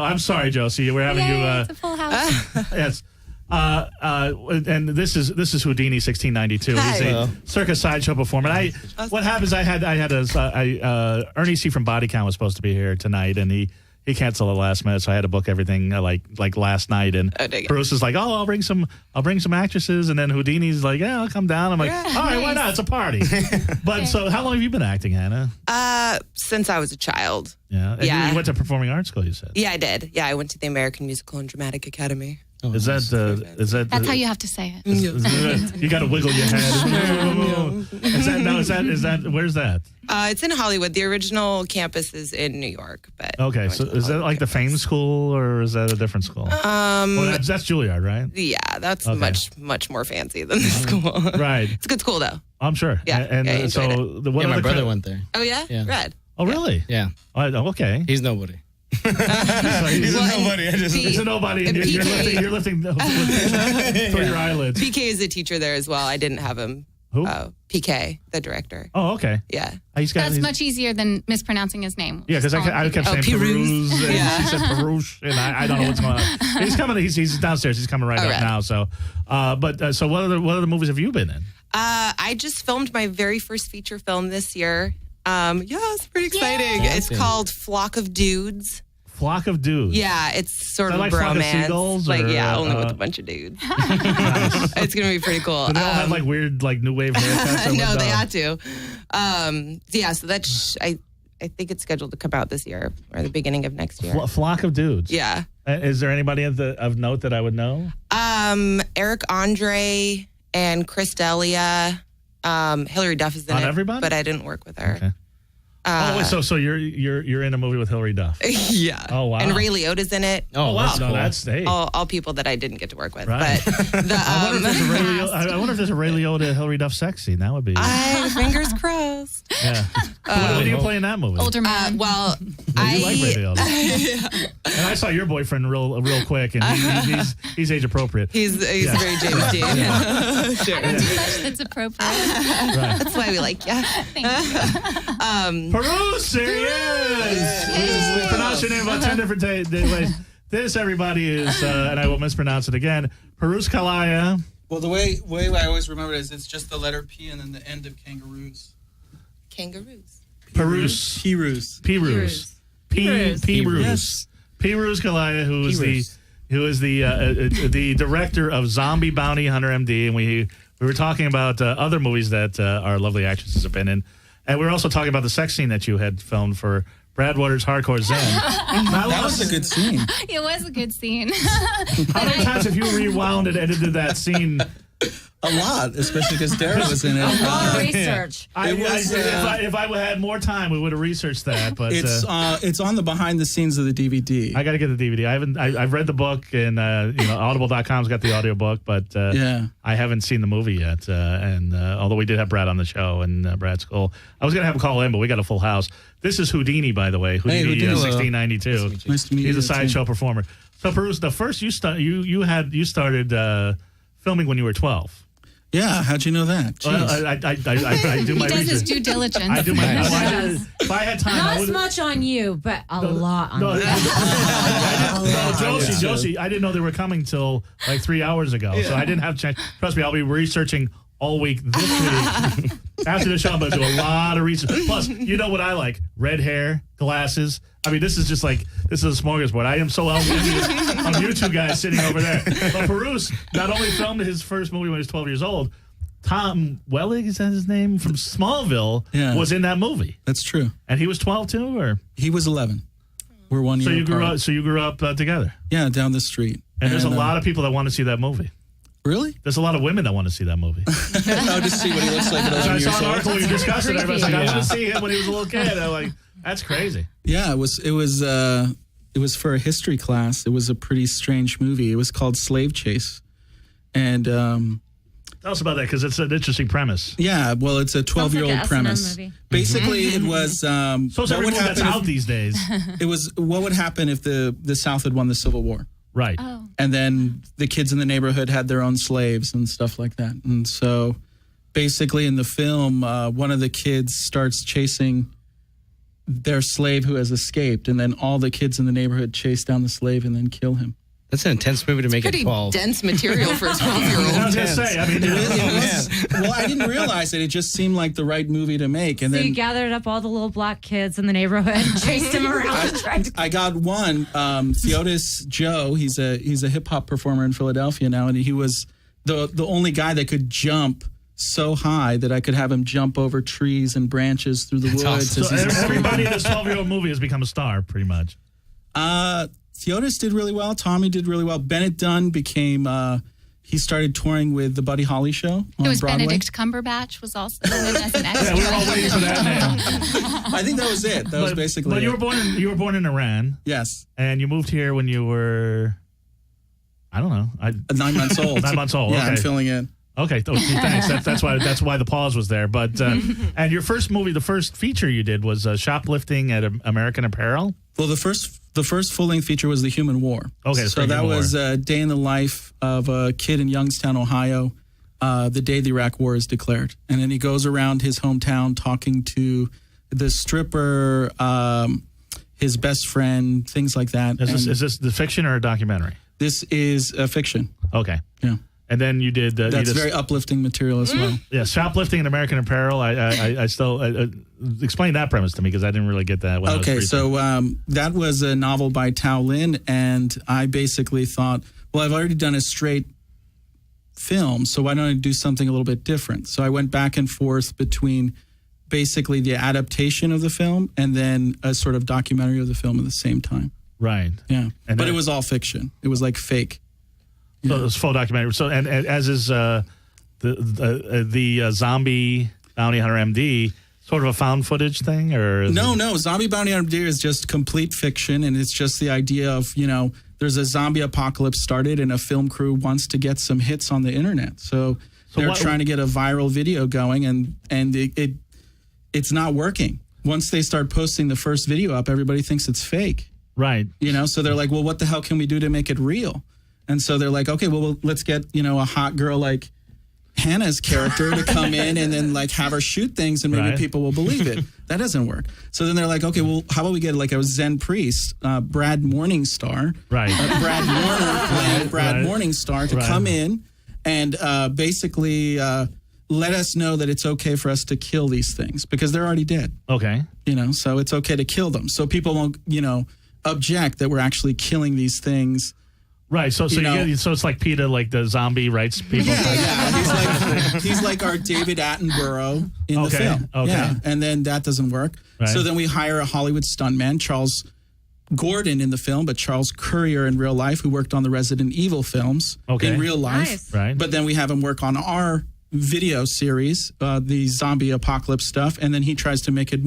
S1: I'm sorry, Josie. We're having you.
S3: It's a full house.
S1: Yes. And this is Houdini 1692. He's
S5: Hi.
S1: a circus sideshow performer. What happens? I had Ernie C from Body Count was supposed to be here tonight, and he canceled at last minute, so I had to book everything like last night. And Bruce is like, "Oh, I'll bring some actresses," and then Houdini's like, "Yeah, I'll come down." I'm like, "All right, why not? It's a party." But so, how long have you been acting, Hannah?
S5: since I was a child.
S1: Yeah, and
S5: Yeah.
S1: You went to performing arts school. You said.
S5: Yeah, I did. Yeah, I went to the American Musical and Dramatic Academy.
S1: Is that
S3: That's how you have to say it.
S1: you got to wiggle your head. Is that where's that?
S5: It's in Hollywood. The original campus is in New York. But
S1: Okay,
S5: I went
S1: so
S5: to the
S1: is that
S5: Hollywood
S1: like the
S5: campus.
S1: Fame School or is that a different school? Well, that's Juilliard, right?
S5: Yeah, that's
S1: Okay.
S5: much more fancy than the school.
S1: Right.
S5: It's a good school though.
S1: I'm sure.
S5: Yeah,
S1: And
S5: yeah, I enjoyed
S1: so what
S4: Yeah, my
S1: other
S4: brother
S1: cre-
S4: went there.
S5: Oh yeah,
S4: Yeah.
S5: Red.
S1: Oh really?
S4: Yeah.
S1: Oh, okay.
S4: He's nobody.
S1: So he's
S5: Well, and
S4: nobody. I just-
S5: P-
S1: He's a nobody, and
S5: and
S1: you're
S5: PK
S1: lifting through your eyelids.
S5: PK is a teacher there as well. I didn't have him.
S1: Who?
S5: PK, the director.
S1: Oh, okay.
S5: Yeah.
S1: He's got.
S3: That's much easier than mispronouncing his name.
S1: Yeah, because I kept saying
S5: Peruse.
S1: Peruse, and
S5: Yeah.
S1: she said Perush, and I don't know what's going on. He's coming. He's downstairs. He's coming right up
S5: right.
S1: now. So, so what other movies have you been in?
S5: I just filmed my very first feature film this year. Yeah, it's pretty exciting.
S4: Yay.
S5: It's called Flock of Dudes.
S1: Flock of Dudes.
S5: Yeah, it's sort
S1: Is
S5: of
S1: that
S5: a
S1: like Flock of
S5: bromance.
S1: Seagulls,
S5: Like,
S1: or,
S5: yeah, only with a bunch of dudes.
S1: Nice.
S5: It's gonna be pretty cool.
S1: Do they all have like weird, like new wave haircuts? or
S5: no,
S1: what?
S5: they had to. Yeah, so that's I think it's scheduled to come out this year or the beginning of next year.
S1: Flock of Dudes.
S5: Yeah.
S1: Is there anybody of note that I would know?
S5: Eric Andre and Chris D'Elia. Hillary Duff is in
S1: Not
S5: it,
S1: everybody?
S5: but I didn't work with her.
S1: Okay. Wait, so you're in a movie with Hillary Duff?
S5: Yeah.
S1: Oh, wow.
S5: And Ray Liotta's in it.
S4: Oh,
S1: wow.
S4: that's
S1: No,
S4: cool.
S1: that's hey.
S5: All people that I didn't get to work with.
S1: Right.
S5: But the,
S1: I wonder if there's a Ray Liotta Hillary Duff sex scene. That would be.
S5: fingers crossed.
S1: Yeah. What do you play in that movie?
S3: Older man.
S5: Well,
S1: You like Ray Liotta. And I saw your boyfriend real quick, and he's age appropriate.
S5: he's
S1: Yeah.
S5: very James Dean. Sure.
S3: I don't do much that's appropriate.
S1: Right.
S5: That's why we like you.
S3: Thank you.
S1: Peruse, there he is. Pronounce your name about 10 different ways. This, everybody, is, and I will mispronounce it again, Peruse Kalaya.
S6: Well, the way I always remember it is it's just the letter P and then the end of kangaroos.
S5: Kangaroos.
S1: Peruse.
S6: Peruse.
S1: Peruse. Peruse. Peruse Kalaya, who is the director of Zombie Bounty Hunter MD, and we were talking about other movies that our lovely actresses have been in, and we were also talking about the sex scene that you had filmed for Brad Waters' Hardcore Zen.
S6: That was a good scene.
S3: It was a good scene.
S1: How many times have you rewound and edited that scene?
S6: A lot, especially because Dara was in it.
S2: A lot of research.
S1: If I had more time, we would have researched that. But
S6: It's on the behind the scenes of the DVD.
S1: I got to get the DVD. I've read the book, and Audible.com's got the audiobook, but
S6: Yeah.
S1: I haven't seen the movie yet. And although we did have Brad on the show, and Brad's cool, I was gonna have him call in, but we got a full house. This is Houdini, by the way. Houdini,
S6: Houdini.
S1: 1692.
S6: Nice to meet you.
S1: He's a sideshow performer. So, Bruce, the first you started filming when you were 12.
S6: Yeah, how'd you know that? Jeez.
S1: Well, I do
S3: He
S1: my
S3: does his
S1: research.
S3: due diligence.
S1: I do my.
S4: Nice.
S1: If I had time, I
S2: Not
S1: would.
S2: as much on you, but a lot on
S1: No,
S2: you.
S1: Josie, I didn't know they were coming till like 3 hours ago, so I didn't have a chance. Trust me, I'll be researching all week this week. After the show, I'm going to do a lot of research. Plus, you know what I like? Red hair, glasses. I mean, this is just like, this is a smorgasbord. I am so envious of you two guys sitting over there. But Bruce not only filmed his first movie when he was 12 years old, Tom Welling, is that his name? From Smallville, was in that movie.
S7: That's true.
S1: And he was 12 too, or?
S7: He was 11. We're 1 year apart.
S1: So you grew up together?
S7: Yeah, down the street.
S1: And there's a lot of people that want to see that movie.
S7: Really?
S1: There's a lot of women that want to see that movie.
S7: Oh, just see what he looks like at 11
S1: I
S7: years
S1: saw an
S7: old.
S1: article we discussed it. Everybody's like, I want to see him when he was a little kid. I'm like, that's crazy.
S7: Yeah, it was for a history class. It was a pretty strange movie. It was called Slave Chase. And
S1: tell us about that, because it's an interesting premise.
S7: yeah, well, it's a 12-year-old
S2: like an S&M
S7: premise.
S2: movie.
S7: Basically, it was
S1: So it's every movie that's out these days.
S7: It was what would happen if the South had won the Civil War.
S1: Right.
S3: Oh.
S7: And then the kids in the neighborhood had their own slaves and stuff like that. And so basically in the film, one of the kids starts chasing their slave who has escaped. And then all the kids in the neighborhood chase down the slave and then kill him.
S4: That's an intense movie to make it
S5: Pretty
S4: 12.
S5: dense material for a 12-year-old.
S1: I was going to say, I mean,
S7: Well, I didn't realize it. It just seemed like the right movie to make. And
S2: So
S7: then
S2: you gathered up all the little black kids in the neighborhood and chased them around. and tried to-
S7: I got one, Theodis Joe. He's a hip hop performer in Philadelphia now, and he was the only guy that could jump so high that I could have him jump over trees and branches through the woods.
S4: awesome.
S7: as
S1: so
S7: he's escaping.
S1: everybody in this 12-year-old movie has become a star, pretty much.
S7: Theodis did really well. Tommy did really well. Bennett Dunn became. He started touring with the Buddy Holly Show on
S3: It was
S7: Broadway.
S3: Benedict Cumberbatch was also in it as an
S1: Yeah,
S3: extra.
S1: we were all waiting for that name.
S7: I think that was it. That was basically.
S1: But
S7: it.
S1: you were born in Iran,
S7: Yes,
S1: and you moved here when you were, I don't know,
S7: 9 months old.
S1: 9 months old.
S7: Yeah,
S1: Okay.
S7: I'm filling in.
S1: Okay, thanks. That's why the pause was there. But and your first movie, the first feature you did was shoplifting at American Apparel.
S7: Well, the first full-length feature was The Human War.
S1: Okay,
S7: so that was a day in the life of a kid in Youngstown, Ohio, the day the Iraq War is declared. And then he goes around his hometown talking to the stripper, his best friend, things like that.
S1: Is this the fiction or a documentary?
S7: This is a fiction.
S1: Okay.
S7: Yeah.
S1: And then you did.
S7: That's very uplifting material as well.
S1: Yeah, shoplifting in American Apparel. I still explain that premise to me, because I didn't really get that. When I was
S7: Okay,
S1: reading.
S7: so that was a novel by Tao Lin, and I basically thought, well, I've already done a straight film, so why don't I do something a little bit different? So I went back and forth between basically the adaptation of the film and then a sort of documentary of the film at the same time.
S1: Right.
S7: Yeah,
S1: And
S7: but
S1: then-
S7: it was all fiction. It was like fake.
S1: So it was full documentary. So and as is the zombie bounty hunter MD, sort of a found footage thing, or is
S7: No,
S1: it-
S7: Zombie Bounty Hunter Deer is just complete fiction, and it's just the idea of, there's a zombie apocalypse started, and a film crew wants to get some hits on the internet. So they're trying to get a viral video going, and it's not working. Once they start posting the first video up, everybody thinks it's fake.
S1: Right.
S7: So they're like, well, what the hell can we do to make it real? And so they're like, okay, well, let's get, a hot girl like Hannah's character to come in and then like have her shoot things, and maybe
S1: Right.
S7: people will believe it. That doesn't work. So then they're like, okay, well, how about we get like a Zen priest, Brad Morningstar,
S1: Right.
S7: Brad Warner playing Brad
S1: Right.
S7: Morningstar to
S1: Right.
S7: come in and basically let us know that it's okay for us to kill these things, because they're already dead.
S1: Okay.
S7: So it's okay to kill them. So people won't, object that we're actually killing these things.
S1: Right. So it's like PETA, like the zombie rights people.
S7: Yeah. He's like our David Attenborough in the film.
S1: Okay.
S7: Yeah. And then that doesn't work.
S1: Right.
S7: So then we hire a Hollywood stuntman, Charles Gordon in the film, but Charles Courier in real life, who worked on the Resident Evil films in real life.
S2: Nice.
S1: Right.
S7: But then we have him work on our video series, the zombie apocalypse stuff, and then he tries to make it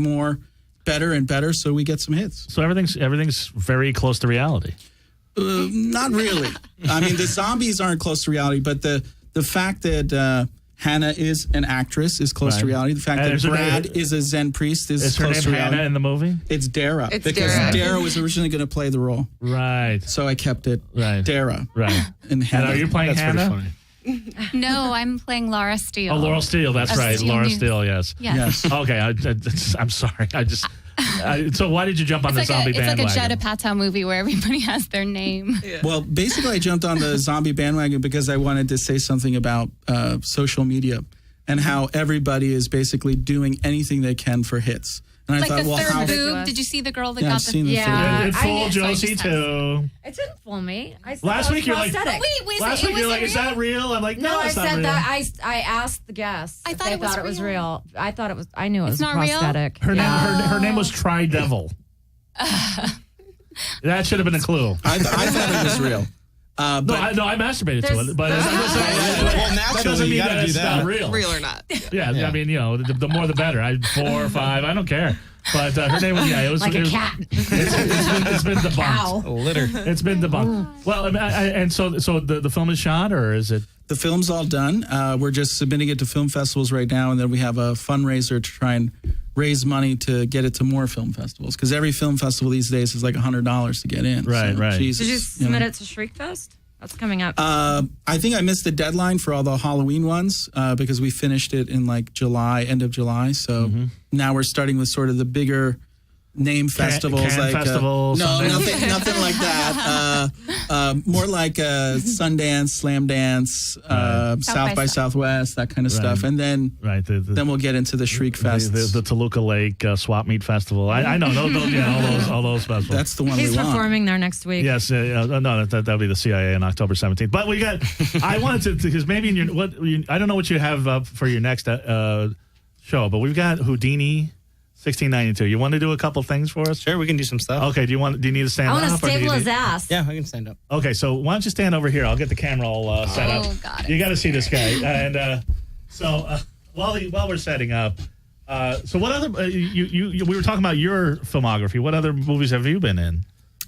S7: better and better, so we get some hits.
S1: So everything's very close to reality.
S7: Not really. I mean, the zombies aren't close to reality, but the fact that Hannah is an actress is close to
S1: Right.
S7: reality. The fact
S1: And
S7: that
S1: is her
S7: Brad
S1: name-
S7: is a Zen priest is
S1: Is her
S7: close
S1: name
S7: to reality.
S1: Hannah in the movie?
S7: It's Dara.
S5: It's
S7: because
S5: Dara.
S7: Dara was originally going to play the role,
S1: Right.
S7: so I kept it
S1: Right.
S7: Dara.
S1: Right.
S7: And
S1: And
S7: Hannah.
S1: are you playing
S4: That's pretty
S1: Hannah?
S4: funny.
S3: No, I'm playing Laura Steele.
S1: Oh, Laurel Steele. That's
S3: Of
S1: right.
S3: Steel
S1: Laura
S3: News.
S1: Steele. Yes.
S3: Yes.
S7: Yes.
S1: Okay. I'm sorry. So why did you jump on
S3: It's
S1: the
S3: like,
S1: zombie
S3: it's like a
S1: bandwagon?
S3: Judd Apatow movie where everybody has their name.
S7: Well, basically, I jumped on the zombie bandwagon because I wanted to say something about social media. and how everybody is basically doing anything they can for hits. And I
S3: Like
S7: thought,
S3: the
S7: well,
S3: third
S7: how?
S3: boob. Did you see the girl that
S7: Yeah,
S3: got
S7: I've seen the
S2: Yeah.
S1: It
S2: I
S1: fooled
S2: knew-
S1: Josie too.
S2: It didn't fool me. I said
S1: Last
S2: that
S1: week
S2: was
S1: you're like-
S2: prosthetic.
S3: Wait,
S1: Last week you're like, is that real? I'm like,
S2: No,
S1: no,
S2: I
S1: it's not
S2: said
S1: real.
S2: that. I asked the guests.
S3: I
S2: if
S3: thought
S2: they
S3: it was
S2: thought it was
S3: real.
S2: real. I thought it was. I knew it
S3: It's
S2: was
S3: not real?
S2: prosthetic.
S1: Her
S2: Yeah.
S1: name, her name was Tri-Devil. That should have been a clue.
S7: I thought it was real.
S1: No, I masturbated to it, but
S2: There's-
S1: that doesn't mean
S6: you gotta
S1: that
S6: do
S1: it's
S6: that.
S1: not real.
S5: Real or not.
S1: Yeah, I mean, the more the better. 4 or 5, I don't care. But her name was it was
S2: like
S1: it
S2: a
S1: was-
S2: cat.
S1: It's been debunked.
S2: Cow.
S4: A litter.
S1: It's been debunked. Well, and so the film is shot, or is it?
S7: The film's all done. We're just submitting it to film festivals right now, and then we have a fundraiser to try and raise money to get it to more film festivals. Because every film festival these days is like $100 to get in.
S1: Right, right.
S7: Jesus,
S2: Did you submit
S7: know.
S2: it to Shriekfest? That's coming up.
S7: I think I missed the deadline for all the Halloween ones because we finished it in like July, end of July. So now we're starting with sort of the bigger name festivals,
S1: Cannes
S7: like
S1: Festival,
S7: no,
S1: Sundance.
S7: nothing like that. More like Sundance, Slam Dance, South by Southwest, that kind of stuff, and then
S1: Right.
S7: then we'll get into the Shriek Fest.
S1: The Toluca Lake Swap Meet Festival. I know all those festivals.
S7: That's the one
S2: He's
S7: we want.
S2: performing there next week.
S1: Yes, no, that'll be the CIA on October 17th. But we got. I wanted to because maybe in your I don't know what you have up for your next show, but we've got Houdini 1692. You want to do a couple things for us?
S4: Sure, we can do some stuff.
S1: Okay. Do you need to stand
S2: I want to
S1: up? Or do you
S2: staple his
S1: need-
S2: ass.
S4: Yeah, I can stand up.
S1: Okay, so why don't you stand over here? I'll get the camera all set up.
S3: Oh, got it.
S1: You got to see this guy. And while we're setting up, so what other we were talking about your filmography. What other movies have you been in?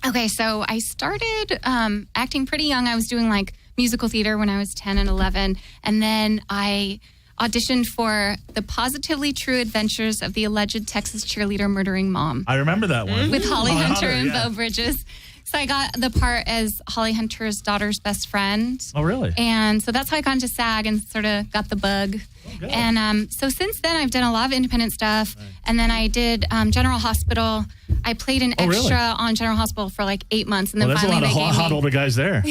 S3: Okay, so I started acting pretty young. I was doing like musical theater when I was 10 and 11. And then I auditioned for The Positively True Adventures of the Alleged Texas Cheerleader Murdering Mom
S1: I remember that one
S3: with Holly Hunter and
S1: yeah.
S3: Bo Bridges. So I got the part as Holly Hunter's daughter's best friend.
S1: Oh, really?
S3: And so that's how I got into SAG and sort of got the bug.
S1: good.
S3: And so since then, I've done a lot of independent stuff. And then I did General Hospital. I played an
S1: Oh, really?
S3: extra on General Hospital for like 8 months. And then
S1: Well, there's a
S3: finally
S1: lot of
S3: they gave
S1: hot
S3: me,
S1: older guys there.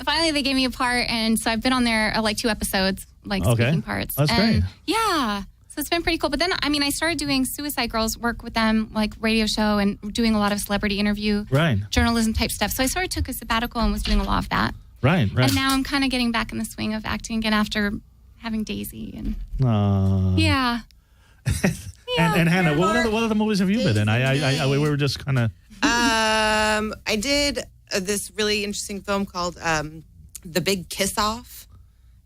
S3: finally they gave me a part. And so I've been on there like 2 episodes, like
S1: Okay.
S3: speaking parts.
S1: That's
S3: and
S1: great.
S3: Yeah. So it's been pretty cool. But then, I mean, I started doing Suicide Girls, work with them, like radio show and doing a lot of celebrity interview,
S1: Right,
S3: journalism type stuff. So I sort of took a sabbatical and was doing a lot of that.
S1: right.
S3: And now I'm kind of getting back in the swing of acting again after having Daisy. And
S1: Aw.
S3: yeah.
S1: And Hannah, what other movies have you been in? We were just kind of.
S5: I did this really interesting film called The Big Kiss Off.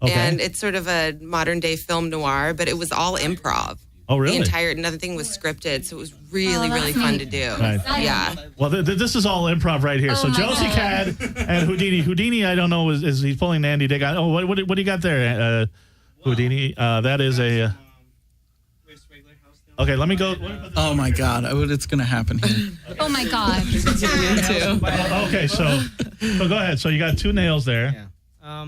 S1: Okay.
S5: And it's sort of a modern day film noir, but it was all improv.
S1: Oh, really?
S5: Nothing was scripted, so it was really, really fun to do.
S1: Right.
S5: Yeah.
S1: Well, this is all improv right here. So
S3: my
S1: Josie
S3: God.
S1: Cad and Houdini. Houdini, I don't know, is he's pulling Andy Dick. What do you got there, Houdini? That is a. Okay, let me go.
S7: Oh my God, it's going to happen here.
S3: Oh my God.
S1: Okay, so go ahead. So you got 2 nails there.
S4: Yeah.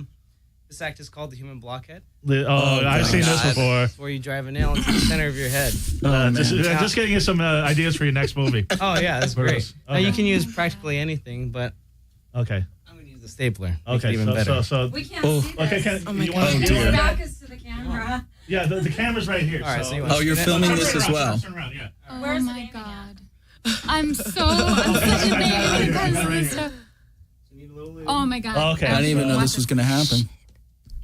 S4: This act is called the human blockhead.
S1: I've seen this before.
S4: Where you drive a nail into the center of your head.
S1: Just getting you some ideas for your next movie.
S4: Oh yeah, that's great. Now
S1: Okay.
S4: you can use practically anything, but
S1: Okay.
S4: I'm gonna use the stapler. Make it
S1: Okay.
S4: even better.
S1: So
S2: We can't see this.
S1: okay.
S5: my
S1: You
S5: God.
S1: want
S7: Oh, dear.
S2: His back is to the camera.
S1: Yeah, the camera's right here.
S4: All right, so you want
S7: Oh, you're filming this as well.
S1: Turn around, yeah.
S3: Oh
S2: Where's the
S3: my
S2: baby
S3: God. I'm such a baby because of this stuff. Oh my God.
S1: Okay.
S7: I didn't even know this was going to happen.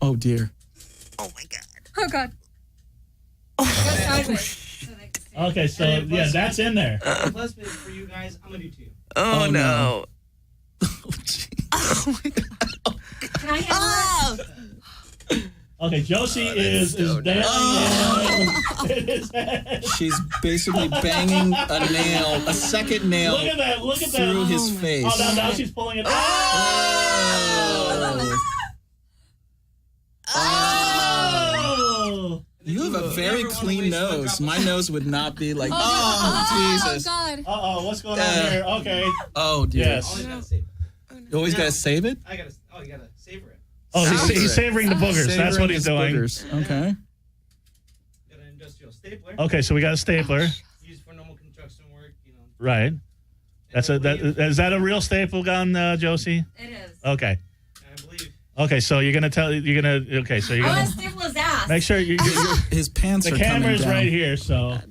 S7: Oh dear.
S5: Oh my God.
S3: Oh God.
S1: Okay, so yeah, that's in there.
S4: Plus, for you guys, I'm gonna do 2.
S5: Oh,
S7: Oh,
S5: no.
S2: Can I handle it?
S1: Okay, Josie is nailing in his head.
S7: She's basically banging a second nail
S1: Look at that! Look at
S7: through
S1: that!
S7: his face.
S1: Oh, now she's pulling it. Oh!
S7: You have a very clean nose. My nose would not be like,
S3: Oh
S7: Jesus.
S3: God.
S1: Uh-oh, what's going on here? Okay.
S7: Oh, dear.
S1: Yes.
S4: You gotta save it.
S7: You always got to save it?
S4: You gotta savor it.
S1: Oh,
S7: Savor
S1: he's
S7: it.
S1: savoring the boogers. That's
S7: Savoring
S1: what he's
S7: his
S1: doing.
S7: boogers. Okay.
S4: Got an industrial stapler.
S1: Okay, so we got a stapler.
S4: Used for normal construction work, you know.
S1: Right. Is that a real staple gun, Josie?
S2: It is.
S1: Okay.
S4: I believe.
S1: Okay, so okay, so you're
S2: I
S1: gonna
S2: want to staple his ass.
S1: Make sure
S7: his pants
S1: the
S7: are coming
S1: camera's
S7: down.
S1: right here, so I'll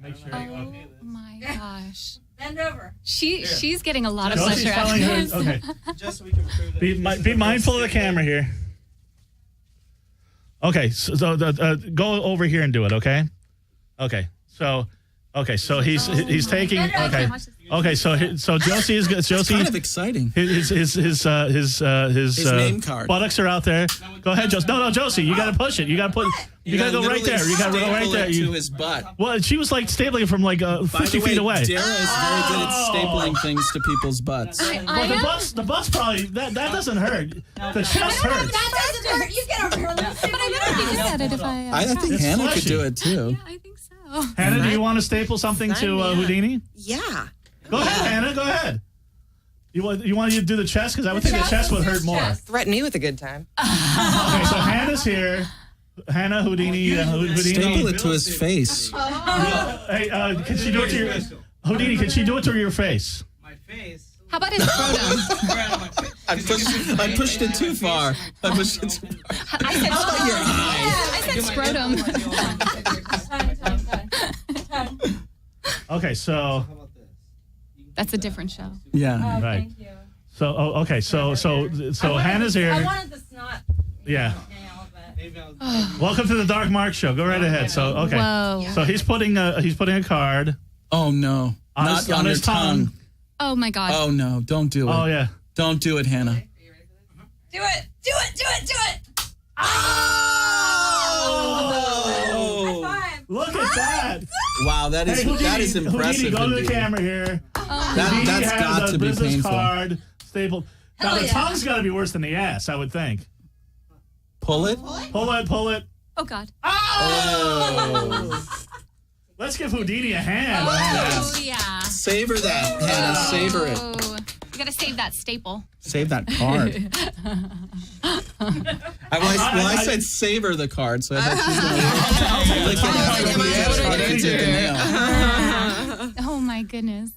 S1: make sure.
S3: Oh my gosh.
S2: Bend over.
S3: She's getting a lot of
S1: Josie's
S3: pleasure out of
S1: telling her.
S3: this.
S1: Okay.
S6: Just so we can prove that.
S1: Be mindful of the camera here. Okay, so go over here and do it. Okay. So he's taking. Okay. So Josie is
S7: It's
S1: Josie.
S7: kind of exciting.
S1: His
S7: name card.
S1: buttocks are out there. Go ahead, Josie. No, Josie, you got to push it. You got to go right there. You got to go right there.
S7: to his butt.
S1: Well, she was like stapling from like 50 feet away.
S7: Dara is very good at stapling things to people's butts.
S1: Well, the butts probably that doesn't hurt. The chest hurts.
S2: That doesn't hurt. You get over here.
S3: But I might be good at it if I.
S7: I think
S1: It's
S7: Hannah
S1: fleshy.
S7: could do it too.
S3: I think so.
S1: Hannah, do you want to staple something
S5: Sign
S1: to
S5: me up.
S1: Houdini?
S5: Yeah.
S1: Go ahead, Hannah. Go ahead. You want to do the chest because I would think the chest would hurt more.
S5: Threaten me with a good time.
S1: Okay, so Hannah's here. Hannah, Houdini. Houdini.
S7: Staple it to his face.
S1: Hey, can she do it to your Houdini? Can she do it to your face?
S6: My face.
S3: How about his scrotum?
S6: Right on my face.
S7: I pushed it too far. I pushed it too far.
S3: I said scrotum.
S1: Okay, so
S3: That's a different show.
S7: Yeah.
S1: right. So okay, so Hannah's
S2: I
S1: here.
S2: wanted the snot.
S1: Yeah.
S2: nail, but-
S6: Maybe I'll
S1: Welcome to the Dark Mark Show. Go right ahead. So okay.
S3: Whoa.
S1: So he's putting a card
S7: Oh no.
S1: on
S7: Not
S1: his,
S7: on
S1: on
S7: your
S1: his tongue.
S3: Oh my God.
S7: Oh no. Don't do it.
S1: Oh yeah.
S7: Don't do it, Hannah.
S2: Do it.
S7: Oh.
S2: Five.
S1: Look at that.
S7: Wow, that is
S1: Hey, Houdini,
S7: that is impressive.
S1: Houdini, go to the
S7: Houdini.
S1: camera here.
S7: That's
S1: Houdini
S7: got
S1: has
S7: to
S1: a
S7: be
S1: business
S7: painful.
S1: card stapled. Now
S2: Hell
S1: the
S2: yeah.
S1: tongue's got to be worse than the ass, I would think.
S7: Pull it.
S1: Pull it.
S3: Oh God.
S7: Oh.
S1: Let's give Houdini a hand.
S3: Oh yeah.
S7: Savor that, Hannah. Savor it.
S3: Oh, you gotta save that staple.
S7: Save that card. I said savor the card, so I thought she was going to lick it after the edge. Take a nail.
S3: Oh my goodness.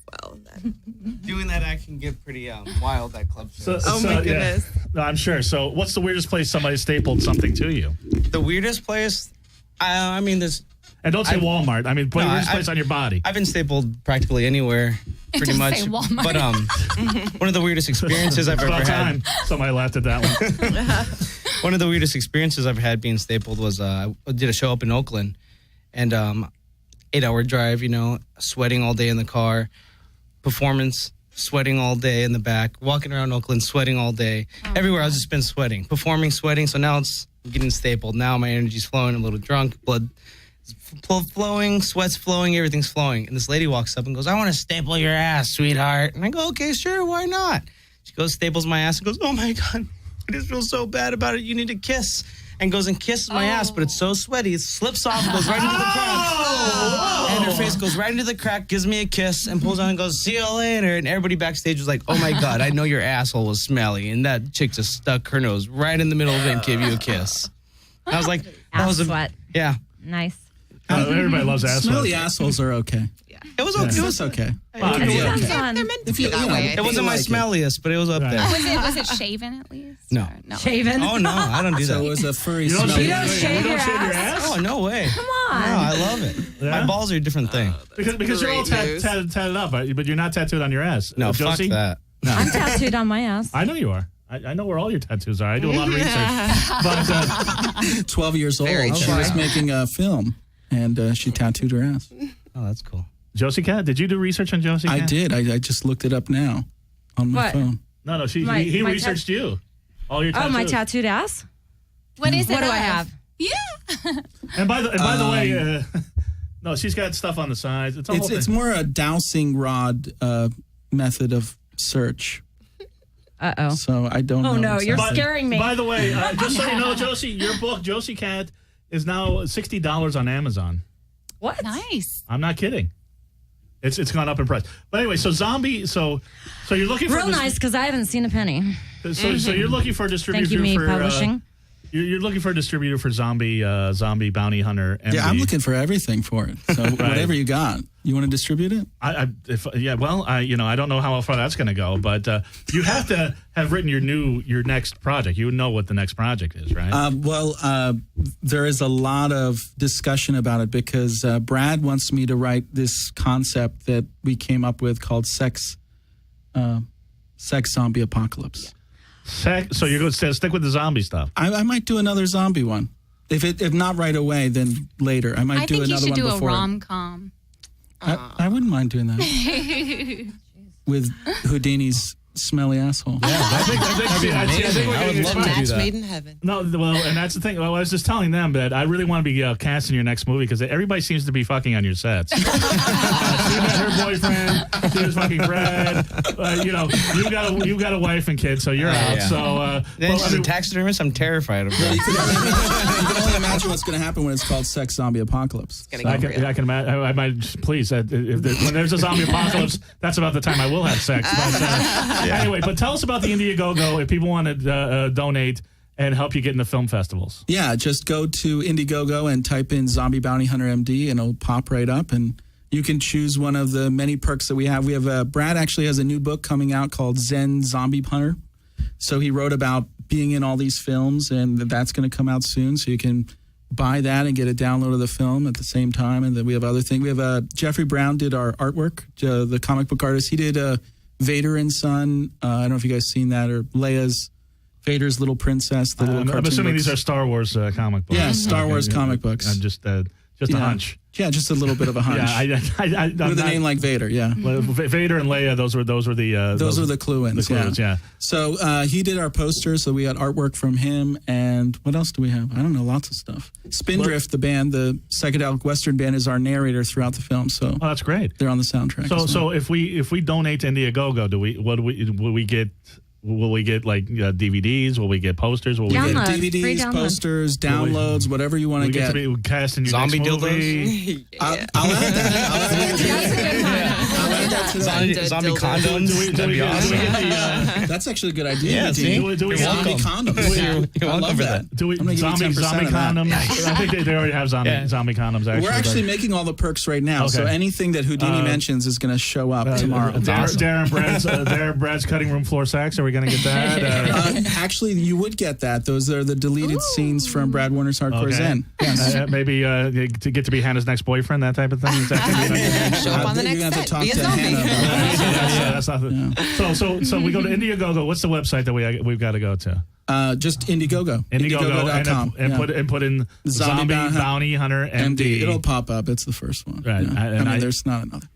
S4: Doing that act can get pretty wild at club shows.
S5: Oh, my goodness.
S1: No, I'm sure. So, what's the weirdest place somebody stapled something to you?
S4: The weirdest place, I mean,
S1: And don't say Walmart. I mean, put
S4: No,
S1: the weirdest
S4: I-
S1: place on your body.
S4: I've been stapled practically anywhere, pretty
S3: Just
S4: much.
S3: say Walmart.
S4: But one of the weirdest experiences I've ever
S1: About
S4: had.
S1: time. Somebody laughed at that one.
S4: One of the weirdest experiences I've had being stapled was I did a show up in Oakland, and 8-hour drive. Sweating all day in the car, performance, sweating all day in the back, walking around Oakland, sweating all day. Everywhere I've just been sweating, performing, sweating. So now it's getting stapled. Now my energy's flowing, I'm a little drunk, blood flowing, sweat's flowing, everything's flowing. And this lady walks up and goes, "I want to staple your ass, sweetheart." And I go, "Okay, sure, why not?" She goes, staples my ass and goes, "Oh my God, I just feel so bad about it. You need a kiss." And goes and kisses my ass, but it's so sweaty, it slips off and goes right into the crack. And her face goes right into the crack, gives me a kiss, and pulls on and goes, "See you later." And everybody backstage was like, "Oh my God, I know your asshole was smelly." And that chick just stuck her nose right in the middle of it and gave you a kiss. I was like, that
S2: Ass
S4: was a
S2: sweat.
S4: yeah.
S2: Nice.
S1: Everybody loves ass
S7: Smelly
S1: sweat.
S7: assholes are okay.
S4: It was okay.
S7: It was okay.
S1: Well,
S2: It
S1: yeah.
S2: sounds fun.
S5: They're meant to be that way.
S4: It wasn't my smelliest, but it was up
S1: Right.
S4: there.
S3: Was it shaven at least?
S4: No.
S3: Or no.
S2: Shaven.
S4: Oh no, I don't do
S7: So it
S4: that.
S7: was a furry
S1: You don't
S7: smelly.
S1: shave,
S2: shave
S1: you
S2: your
S1: don't shave your ass?
S4: Oh no way.
S2: Come on.
S4: No, I love it.
S1: Yeah?
S4: My balls are a different thing.
S1: Because you're all
S5: Great news.
S1: tatted up, but you're not tattooed on your ass.
S4: No, fuck
S1: Josie?
S4: that.
S2: I'm tattooed on my ass.
S1: I know you are. I know where all your tattoos are. I do a lot of research. But
S7: 12 years old.
S5: Very
S7: She
S5: true.
S7: was making a film, and she tattooed her ass.
S4: Oh, that's cool.
S1: Josie Cat, did you do research on Josie Cat?
S7: I did. I just looked it up now on my
S2: What?
S7: phone.
S1: No, he
S2: My
S1: researched you. All your tattoos.
S2: Oh, my tattooed ass?
S3: What is it?
S2: What do I
S3: of?
S2: have?
S3: Yeah.
S1: And by the way, no, she's got stuff on the sides. It's a whole
S7: It's
S1: thing.
S7: more a dowsing rod method of search.
S2: Uh-oh.
S7: So I don't know.
S2: Oh, no, you're
S7: exactly.
S2: scaring me.
S1: By the way, just so you know, Josie, your book, Josie Cat, is now $60 on Amazon.
S2: What?
S3: Nice.
S1: I'm not kidding. It's gone up in price. But anyway, so zombie, so you're looking for
S2: Real nice, because I haven't seen a penny.
S1: So you're looking for a distributor
S2: Thank you, me
S1: for
S2: publishing.
S1: You're looking for a distributor for Zombie Bounty Hunter. MD.
S7: Yeah, I'm looking for everything for it. So whatever you got, you want to distribute it?
S1: I don't know how far that's going to go, but you have to have written your next project. You know what the next project is, right?
S7: There is a lot of discussion about it because Brad wants me to write this concept that we came up with called sex zombie apocalypse.
S1: So you're going to stick with the zombie stuff?
S7: I might do another zombie one. If not right away, then later. I might do another one before.
S3: I think you should do a rom-com.
S7: I wouldn't mind doing that. With Houdini's smelly asshole.
S1: Yeah, I would love to do
S5: Match
S1: that.
S5: made in heaven.
S1: No, well, and that's the thing. Well, I was just telling them that I really want to be casting your next movie because everybody seems to be fucking on your sets. She met her boyfriend. She was fucking Brad. You got a wife and kids, so you're out. Yeah. So,
S4: she's a taxidermist. I'm terrified of her.
S7: You can only imagine what's going to happen when it's called Sex Zombie Apocalypse.
S1: I can imagine. I might please. When there's a zombie apocalypse, that's about the time I will have sex. But, anyway, but tell us about the Indiegogo if people want to donate and help you get into film festivals.
S7: Yeah, just go to Indiegogo and type in Zombie Bounty Hunter MD and it'll pop right up and you can choose one of the many perks that we have. We have Brad actually has a new book coming out called Zen Zombie Hunter. So he wrote about being in all these films and that's going to come out soon. So you can buy that and get a download of the film at the same time. And then we have other things. We have Jeffrey Brown did our artwork, the comic book artist. He did Vader and Son. I don't know if you guys seen that, or Leia's Vader's Little Princess. I'm
S1: assuming
S7: books.
S1: These are Star Wars comic books.
S7: Yeah, Star Wars comic books.
S1: I'm just a hunch.
S7: Yeah, just a little bit of a hunch. With a name like Vader, yeah.
S1: Well, Vader and Leia, those were the
S7: clue-ins.
S1: Yeah.
S7: So he did our poster, so we got artwork from him, and what else do we have? I don't know, lots of stuff. Spindrift, the band, the psychedelic Western band, is our narrator throughout the film. So
S1: that's great.
S7: They're on the soundtrack.
S1: So if we donate to Indiegogo, will we get? Will we get like DVDs? Will we get posters? Will we get
S7: DVDs, posters, downloads, whatever you want to get?
S1: To be cast in your
S4: zombie
S1: next
S4: dildos.
S1: movie?
S7: I'll add that.
S4: Zombie condoms. That'd be awesome.
S7: That's actually a good idea.
S4: Yeah, see?
S1: Do we
S7: zombie condoms?
S4: You're welcome for that.
S1: Do we zombie condoms? I think they already have zombie condoms. Actually,
S7: we're actually making all the perks right now. Okay. So anything that Houdini mentions is going to show up tomorrow.
S1: Darren Brad's cutting room floor sex. Are we going to get that?
S7: Actually, you would get that. Those are the deleted scenes from Brad Warner's Hardcore Zen. Yes.
S1: Maybe to get to be Hannah's next boyfriend, that type of thing. Is
S5: that show up on the next set.
S7: To talk to Hannah
S1: about So we go to Indiegogo. What's the website that we've got to go to?
S7: Just Indiegogo.
S1: Indiegogo.com. And put in Zombie Bounty Hunter MD.
S7: It'll pop up. It's the first one.
S1: Right.
S7: Yeah. There's not another.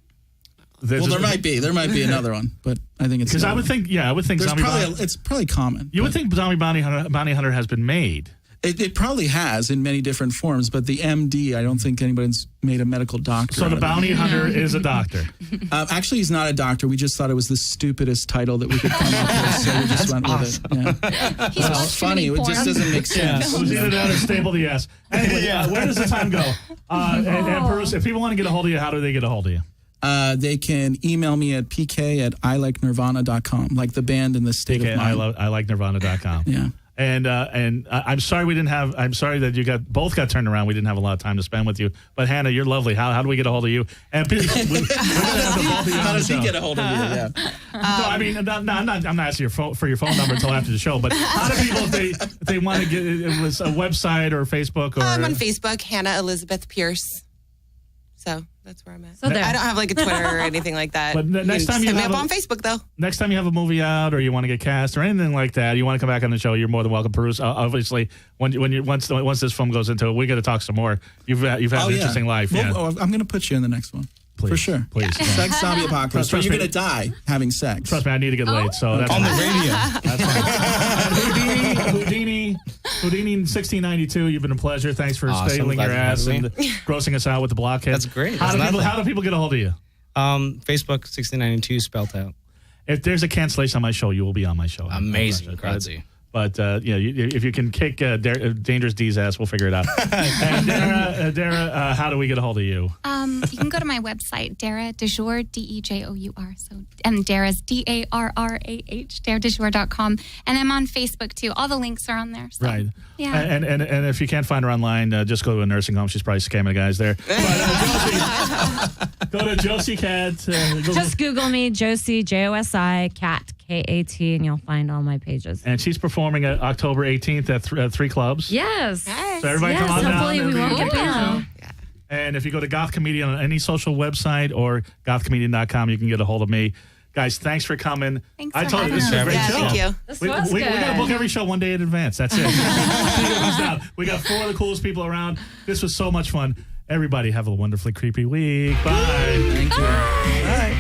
S7: There might be another one, but I think it's
S1: because I would think
S7: it's probably common.
S1: You would think Zombie Bounty Hunter has been made.
S7: It probably has in many different forms, but the MD, I don't think anybody's made a medical doctor.
S1: So the bounty hunter is a doctor.
S7: Actually, he's not a doctor. We just thought it was the stupidest title that we could come up with, so we just went with it. Yeah. It's funny. It just doesn't make sense.
S1: It was either that or staple the ass. Anyway, where does the time go? And Bruce, if people want to get a hold of you, how do they get a hold of you?
S7: They can email me at pk@iLikeNirvana.com, like the band in the state of mind.
S1: iLikeNirvana.com.
S7: Yeah.
S1: And I'm sorry I'm sorry that you both got turned around. We didn't have a lot of time to spend with you. But Hannah, you're lovely. How do we get a hold of you? And please,
S7: how does he get a hold of you? Yeah.
S1: No, I mean, I'm not asking for your phone number until after the show. But how do people, if they want to get it was a website or Facebook or?
S5: I'm on Facebook, Hannah Elizabeth Pierce. So that's where I'm at.
S2: So I
S5: don't have like a Twitter or anything like that.
S1: But next time you
S5: hit me up on Facebook, though.
S1: Next time you have a movie out, or you want to get cast, or anything like that, you want to come back on the show, you're more than welcome. Bruce, obviously, once this film goes into it, we got to talk some more. You've had an interesting life.
S7: Well, I'm going to put you in the next one. Please, for sure.
S1: Please.
S7: Yeah. Sex zombie apocalypse. You're going to die having sex.
S1: Trust me, I need to get laid. So that's
S4: on the radio.
S1: That's Houdini 1692. You've been a pleasure. Thanks for stapling your ass and grossing us out with the blockhead.
S4: That's great.
S1: How do people get a hold of you?
S4: Facebook 1692 spelled out.
S1: If there's a cancellation on my show, you will be on my show.
S4: Amazing.
S1: But if you can kick Dangerous D's ass, we'll figure it out. And Dara, how do we get a hold of you?
S3: You can go to my website, Dara Dejour, Dejour. So, and Dara's DARRAH, DaraDejour.com. And I'm on Facebook too. All the links are on there. So,
S1: Right.
S3: Yeah.
S1: And if you can't find her online, just go to a nursing home. She's probably scamming the guys there. But, Josie, go to Josie Cat.
S2: Just Google me, Josie, Josi, Cat, KAT, and you'll find all my pages.
S1: And she's performing October 18th at 3 clubs.
S2: Yes.
S1: So everybody come on
S2: hopefully
S1: down.
S2: we won't get banned.
S1: And if you go to Goth Comedian on any social website or gothcomedian.com, you can get a hold of me. Guys, thanks for coming.
S3: Thanks
S1: I
S3: for
S1: told you
S3: having
S1: this is a
S3: us.
S1: great
S5: Yeah,
S1: show.
S5: thank you.
S2: This
S1: We
S2: was
S1: got
S2: good.
S1: to book every show one day in advance. That's it. We got 4 of the coolest people around. This was so much fun. Everybody have a wonderfully creepy week. Bye.
S7: Thank you.
S1: Bye.